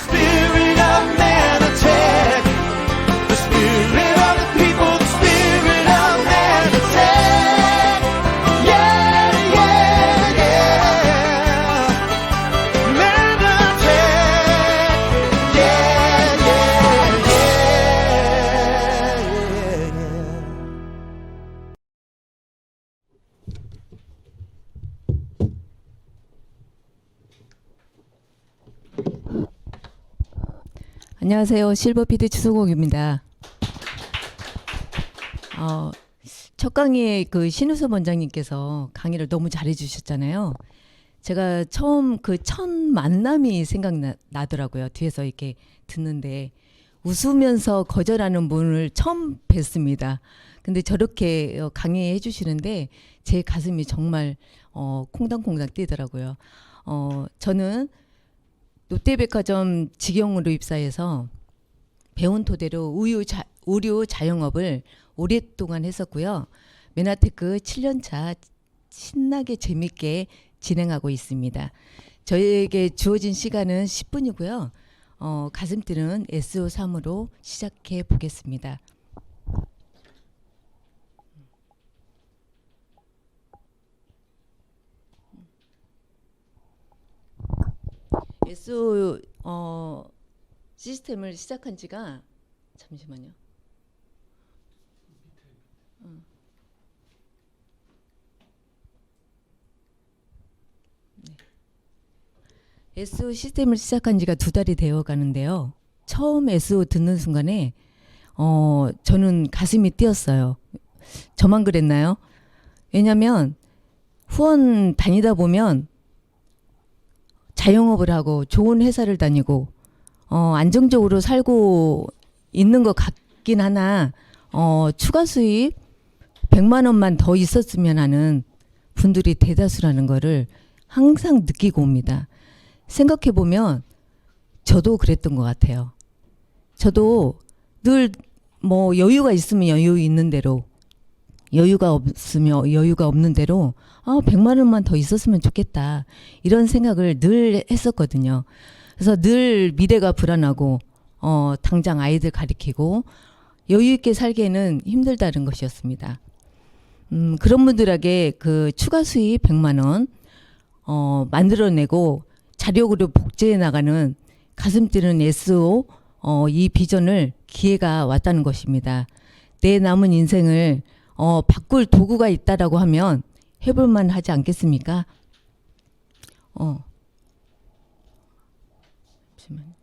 Spirit of Manatech, the spirit of the people, the spirit of Manatech. Yeah, yeah, yeah. Manatech, yeah. 안녕하세요. 실버피드 추성옥입니다. 첫 강의에 그 신우섭 원장님께서 강의를 너무 잘해 주셨잖아요. 제가 처음 그 첫 만남이 생각나더라고요. 뒤에서 이렇게 듣는데 웃으면서 거절하는 분을 처음 뵀습니다. 근데 저렇게 강의해 주시는데 제 가슴이 정말 콩당콩당 뛰더라고요. 저는 롯데백화점 직영으로 입사해서 배운 토대로 의류 자영업을 오랫동안 했었고요. 메나테크 7년차 신나게 재밌게 진행하고 있습니다. 저에게 주어진 시간은 10분이고요. 가슴 뛰는 SO3으로 시작해 보겠습니다. SO 시스템을 시작한 지가 잠시만요. SO 시스템을 시작한 지가 2달이 되어 가는데요. 처음 SO 듣는 순간에 저는 가슴이 뛰었어요. 저만 그랬나요? 왜냐면 후원 다니다 보면 자영업을 하고 좋은 회사를 다니고 안정적으로 살고 있는 것 같긴 하나 추가 수입 100만 원만 더 있었으면 하는 분들이 대다수라는 거를 항상 느끼고 옵니다. 생각해 보면 저도 그랬던 것 같아요. 저도 늘 뭐 여유가 있으면 여유 있는 대로, 여유가 없으면 여유가 없는 대로 100만 원만 더 있었으면 좋겠다 이런 생각을 늘 했었거든요. 그래서 늘 미래가 불안하고 당장 아이들 가리키고 여유 있게 살기에는 힘들다는 것이었습니다. 그런 분들에게 그 추가 수입 100만 원 만들어내고 자력으로 복제해 나가는 가슴 뛰는 SO 이 비전을 기회가 왔다는 것입니다. 내 남은 인생을 바꿀 도구가 있다라고 하면 해볼만 하지 않겠습니까? 잠시만요.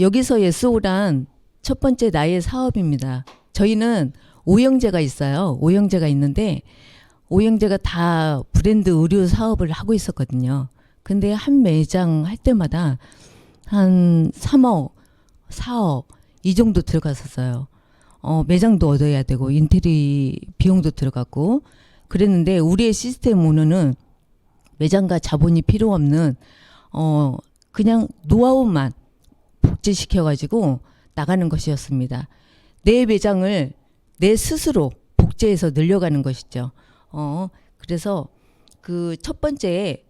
여기서 SO란 첫 번째 나의 사업입니다. 저희는 5형제가 있어요. 5형제가 있는데 5형제가 다 브랜드 의류 사업을 하고 있었거든요. 근데 한 매장 할 때마다 한 3억, 4억 이 정도 들어갔었어요. 매장도 얻어야 되고 인테리 비용도 들어갔고 그랬는데 우리의 시스템 오너는 매장과 자본이 필요 없는 그냥 노하우만 복제시켜가지고 나가는 것이었습니다. 내 매장을 내 스스로 복제해서 늘려가는 것이죠. 그래서 그 첫 번째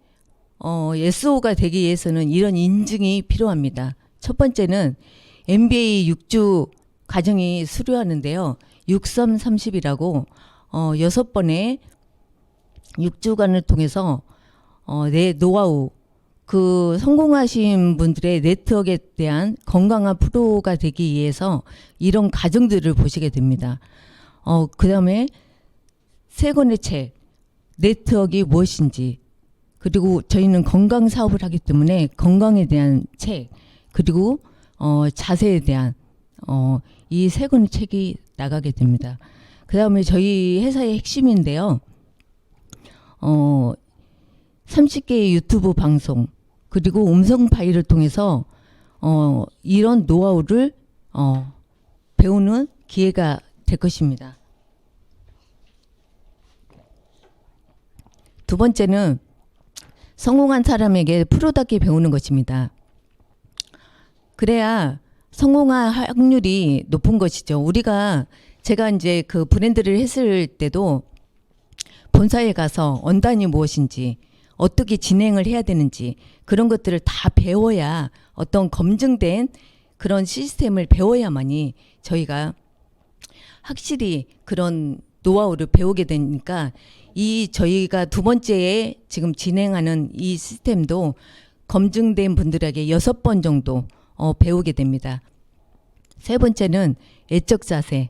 SO가 되기 위해서는 이런 인증이 필요합니다. 첫 번째는 MBA 6주 과정이 수료하는데요. 6330이라고 6번의 6주간을 통해서 내 노하우 그 성공하신 분들의 네트워크에 대한 건강한 프로가 되기 위해서 이런 과정들을 보시게 됩니다. 그 다음에 세 권의 책, 네트워크가 무엇인지, 그리고 저희는 건강 사업을 하기 때문에 건강에 대한 책, 그리고 자세에 대한 이 세 권의 책이 나가게 됩니다. 그 다음에 저희 회사의 핵심인데요. 30개의 유튜브 방송, 그리고 음성 파일을 통해서 이런 노하우를 배우는 기회가 될 것입니다. 두 번째는 성공한 사람에게 프로답게 배우는 것입니다. 그래야 성공할 확률이 높은 것이죠. 제가 이제 그 브랜드를 했을 때도 본사에 가서 언단이 무엇인지, 어떻게 진행을 해야 되는지 그런 것들을 다 배워야 어떤 검증된 그런 시스템을 배워야만이 저희가 확실히 그런 노하우를 배우게 되니까 저희가 두 번째에 지금 진행하는 이 시스템도 검증된 분들에게 6번 정도 배우게 됩니다. 세 번째는 애적 자세,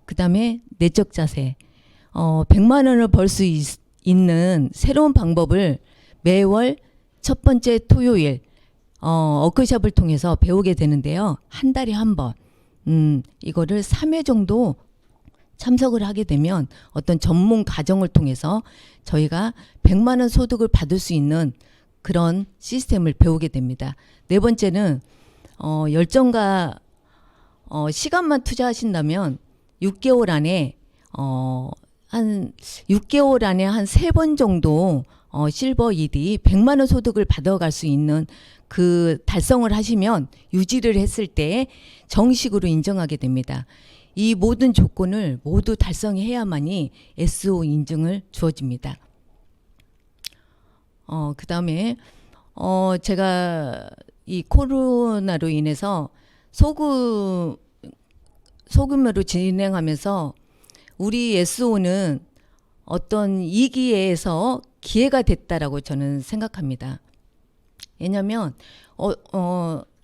그 다음에 내적 자세. 100만 원을 벌 수 있는 새로운 방법을 매월 첫 번째 토요일 워크숍을 통해서 배우게 되는데요. 한 달에 한 번. 이거를 3회 정도 참석을 하게 되면 어떤 전문 과정을 통해서 저희가 100만 원 소득을 받을 수 있는 그런 시스템을 배우게 됩니다. 네 번째는 열정과 시간만 투자하신다면 6개월 안에 한 6개월 안에 한 3번 정도 실버 ED 100만 원 소득을 받아갈 수 있는 그 달성을 하시면 유지를 했을 때 정식으로 인정하게 됩니다. 이 모든 조건을 모두 달성해야만이 SO 인증을 주어집니다. 그 다음에 제가 이 코로나로 인해서 소규모로 진행하면서 우리 SO는 어떤 이기에서 기회가 됐다라고 저는 생각합니다. 왜냐하면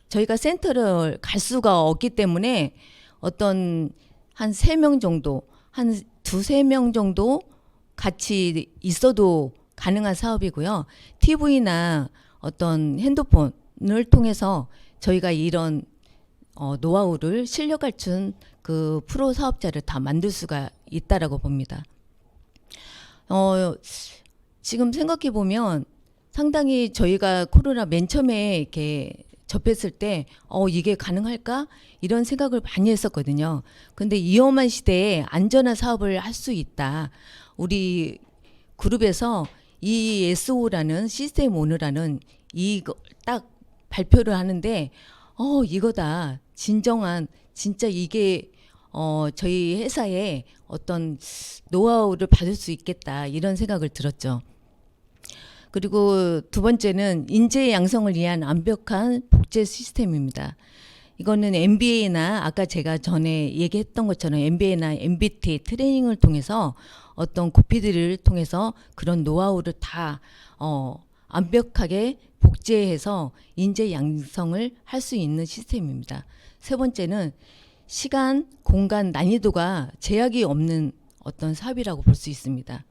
저희가 센터를 갈 수가 없기 때문에 어떤 한 3명 정도, 한 2-3명 정도 같이 있어도 가능한 사업이고요. TV나 어떤 핸드폰을 통해서 저희가 이런 노하우를 실력 갖춘 그 프로 사업자를 다 만들 수가 있다라고 봅니다. 지금 생각해 보면 상당히 저희가 코로나 맨 처음에 이렇게 접했을 때 이게 가능할까? 이런 생각을 많이 했었거든요. 근데 위험한 시대에 안전한 사업을 할 수 있다. 우리 그룹에서 이 SO라는 시스템 오너라는 이거 딱 발표를 하는데 이거다. 진정한 진짜 이게 저희 회사에 어떤 노하우를 받을 수 있겠다. 이런 생각을 들었죠. 그리고 두 번째는 인재 양성을 위한 완벽한 복제 시스템입니다. 이거는 MBA나 아까 제가 전에 얘기했던 것처럼 MBA나 MBT 트레이닝을 통해서 어떤 고피들을 통해서 그런 노하우를 다 완벽하게 복제해서 인재 양성을 할 수 있는 시스템입니다. 세 번째는 시간, 공간, 난이도가 제약이 없는 어떤 사업이라고 볼 수 있습니다.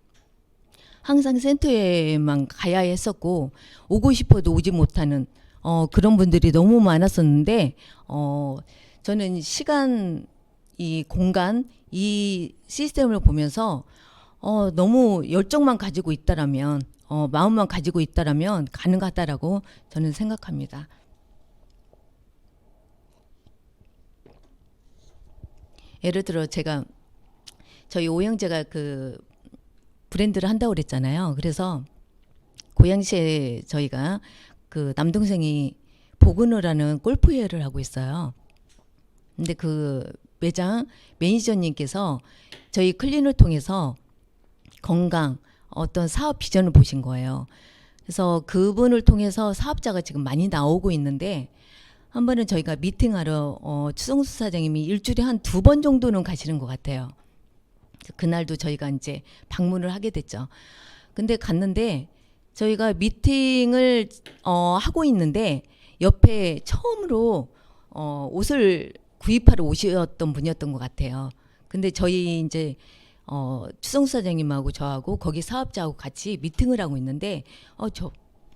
항상 센터에만 가야 했었고 오고 싶어도 오지 못하는 그런 분들이 너무 많았었는데 저는 시간, 이 공간, 이 시스템을 보면서 너무 열정만 가지고 있다라면 마음만 가지고 있다라면 가능하다라고 저는 생각합니다. 예를 들어 제가 저희 오영재가 그 브랜드를 한다고 그랬잖아요. 그래서 고양시에 저희가 그 남동생이 보그너라는 골프회를 하고 있어요. 근데 그 매장 매니저님께서 저희 클린을 통해서 건강 어떤 사업 비전을 보신 거예요. 그래서 그분을 통해서 사업자가 지금 많이 나오고 있는데 한 번은 저희가 미팅하러 추성수 사장님이 일주일에 한 2번 정도는 가시는 것 같아요. 그날도 저희가 이제 방문을 하게 됐죠. 근데 갔는데 저희가 미팅을 하고 있는데 옆에 처음으로 옷을 구입하러 오셨던 분이었던 것 같아요. 근데 저희 이제 추성수 사장님하고 저하고 거기 사업자하고 같이 미팅을 하고 있는데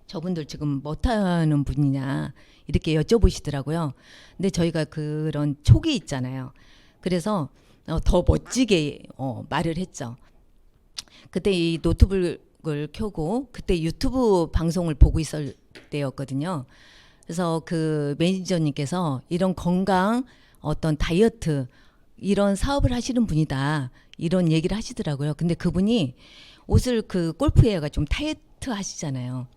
저분들 지금 뭐 하는 분이냐 이렇게 여쭤보시더라고요. 근데 저희가 그런 촉이 있잖아요. 그래서 더 멋지게 말을 했죠. 그때 이 노트북을 켜고 그때 유튜브 방송을 보고 있을 때였거든요. 그래서 그 매니저님께서 이런 건강 어떤 다이어트 이런 사업을 하시는 분이다 이런 얘기를 하시더라고요. 근데 그분이 옷을 그 골프웨어가 좀 타이트 하시잖아요.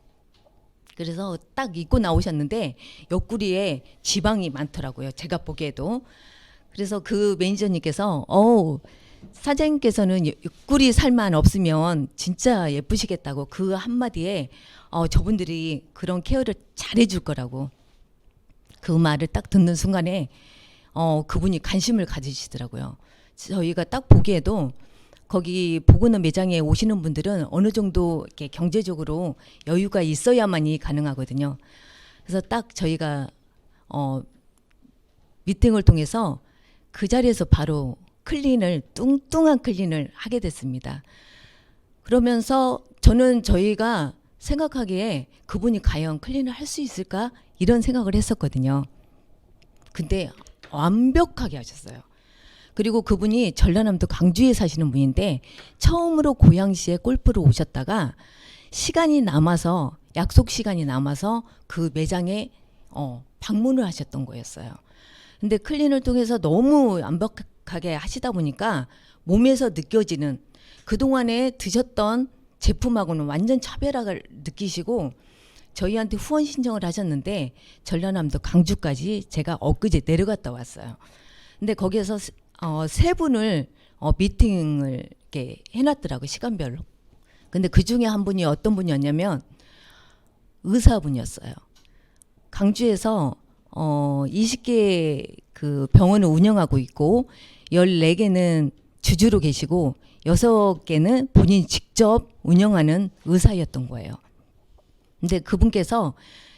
그래서 딱 입고 나오셨는데 옆구리에 지방이 많더라고요. 제가 보기에도. 그래서 그 매니저님께서 사장님께서는 옆구리 살만 없으면 진짜 예쁘시겠다고 그 한마디에 저분들이 그런 케어를 잘해줄 거라고 그 말을 딱 듣는 순간에 그분이 관심을 가지시더라고요. 저희가 딱 보기에도 거기 보고는 매장에 오시는 분들은 어느 정도 이렇게 경제적으로 여유가 있어야만이 가능하거든요. 그래서 딱 저희가 미팅을 통해서 그 자리에서 바로 클린을 뚱뚱한 클린을 하게 됐습니다. 그러면서 저는 저희가 생각하기에 그분이 과연 클린을 할 수 있을까 이런 생각을 했었거든요. 근데 완벽하게 하셨어요. 그리고 그분이 전라남도 강주에 사시는 분인데 처음으로 고양시에 골프를 오셨다가 시간이 남아서 약속 시간이 남아서 그 매장에 방문을 하셨던 거였어요. 근데 클린을 통해서 너무 완벽하게 하시다 보니까 몸에서 느껴지는 그동안에 드셨던 제품하고는 완전 차별화를 느끼시고 저희한테 후원 신청을 하셨는데 전라남도 강주까지 제가 엊그제 내려갔다 왔어요. 근데 거기에서 세 분을 미팅을 이렇게 해놨더라고요. 시간별로. 근데 그 중에 한 분이 어떤 분이었냐면 의사분이었어요. 강주에서 20개 그 병원을 운영하고 있고 14개는 주주로 계시고 6개는 본인이 직접 운영하는 의사였던 거예요. 근데 그분께서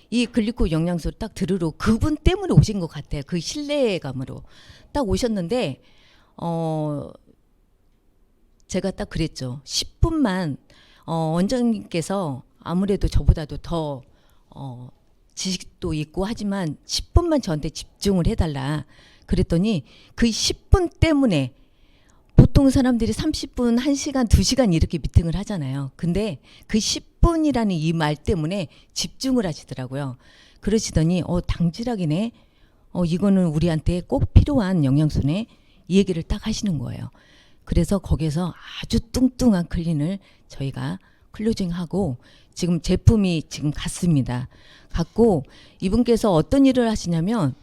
이 글리코 영양소를 딱 들으러 그분 때문에 오신 것 같아요. 그 신뢰감으로 딱 오셨는데 제가 딱 그랬죠. 10분만 원장님께서 아무래도 저보다도 더 지식도 있고 하지만 10분만 저한테 집중을 해달라. 그랬더니 그 10분 때문에 보통 사람들이 30분, 1시간, 2시간 이렇게 미팅을 하잖아요. 근데 그 10분이라는 이 말 때문에 집중을 하시더라고요. 그러시더니 당지락이네. 이거는 우리한테 꼭 필요한 영양소네. 이 얘기를 딱 하시는 거예요. 그래서 거기서 아주 뚱뚱한 클린을 저희가 클로징하고 지금 제품이 지금 갔습니다. 갔고 이분께서 어떤 일을 하시냐면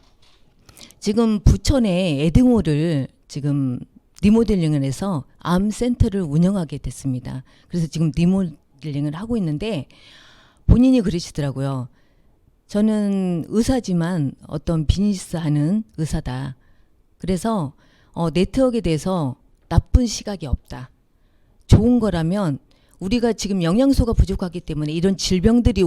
지금 부천에 에딩홀을 지금 리모델링을 해서 암센터를 운영하게 됐습니다. 그래서 지금 리모델링을 하고 있는데 본인이 그러시더라고요. 저는 의사지만 어떤 비즈니스하는 의사다. 그래서 네트워크에 대해서 나쁜 시각이 없다. 좋은 거라면 우리가 지금 영양소가 부족하기 때문에 이런 질병들이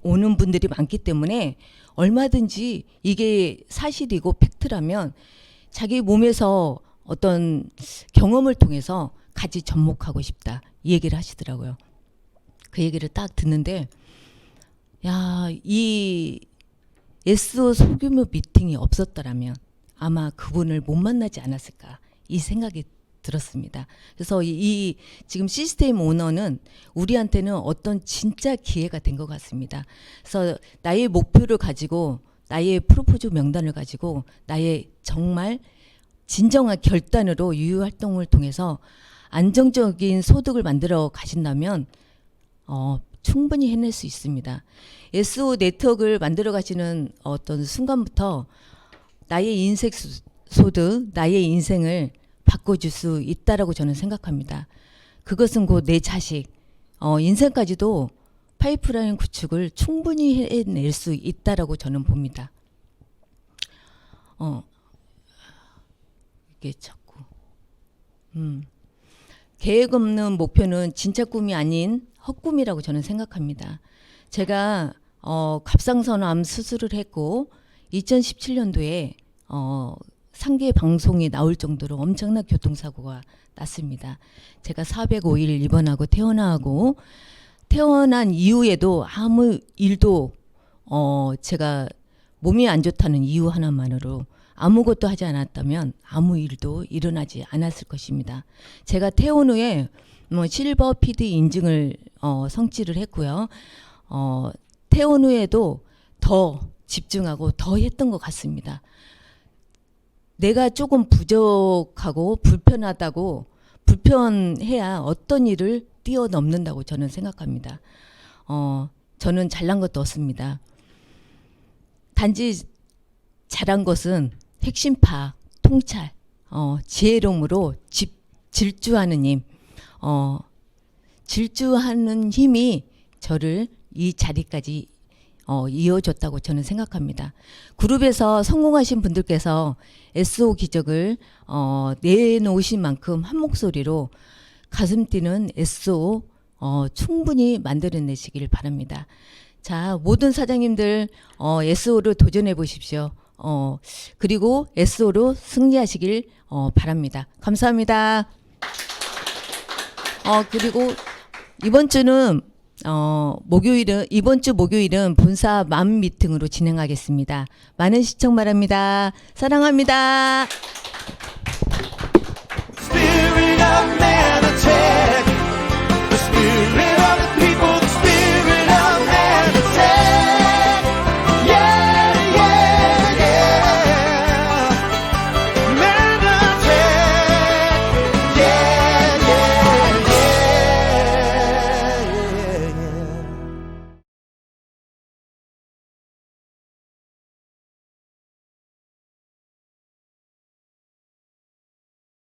오는 분들이 많기 때문에 얼마든지 이게 사실이고 팩트라면 자기 몸에서 어떤 경험을 통해서 같이 접목하고 싶다. 이 얘기를 하시더라고요. 그 얘기를 딱 듣는데 이 SO 소규모 미팅이 없었더라면 아마 그분을 못 만나지 않았을까 이 생각이 들었습니다. 그래서 이 지금 시스템 오너는 우리한테는 어떤 진짜 기회가 된 것 같습니다. 그래서 나의 목표를 가지고 나의 프로포즈 명단을 가지고 나의 정말 진정한 결단으로 유효활동을 통해서 안정적인 소득을 만들어 가신다면 충분히 해낼 수 있습니다. SO 네트워크를 만들어 가시는 어떤 순간부터 나의 인생 소득, 나의 인생을 바꿔줄 수 있다라고 저는 생각합니다. 그것은 곧 내 자식, 인생까지도 파이프라인 구축을 충분히 해낼 수 있다라고 저는 봅니다. 이게 자꾸 계획 없는 목표는 진짜 꿈이 아닌 헛꿈이라고 저는 생각합니다. 제가 갑상선암 수술을 했고 2017년도에 상계 방송이 나올 정도로 엄청난 교통사고가 났습니다. 제가 405일 입원하고 태어난 이후에도 아무 일도 제가 몸이 안 좋다는 이유 하나만으로 아무것도 하지 않았다면 아무 일도 일어나지 않았을 것입니다. 제가 퇴원 후에 실버 PD 인증을 성취를 했고요. 퇴원 후에도 더 집중하고 더 했던 것 같습니다. 내가 조금 부족하고 불편해야 어떤 일을 뛰어넘는다고 저는 생각합니다. 저는 잘난 것도 없습니다. 단지 잘한 것은 핵심 파악, 통찰, 지혜로움으로 질주하는 힘, 질주하는 힘이 저를 이 자리까지 이어줬다고 저는 생각합니다. 그룹에서 성공하신 분들께서 SO 기적을 내놓으신 만큼 한 목소리로 가슴 뛰는 SO 충분히 만들어내시길 바랍니다. 자, 모든 사장님들 SO를 도전해 보십시오. 그리고 SO로 승리하시길 바랍니다. 감사합니다. 그리고 이번 주는 목요일은 이번 주 목요일은 본사 맘 미팅으로 진행하겠습니다. 많은 시청 바랍니다. 사랑합니다. Spirit of man.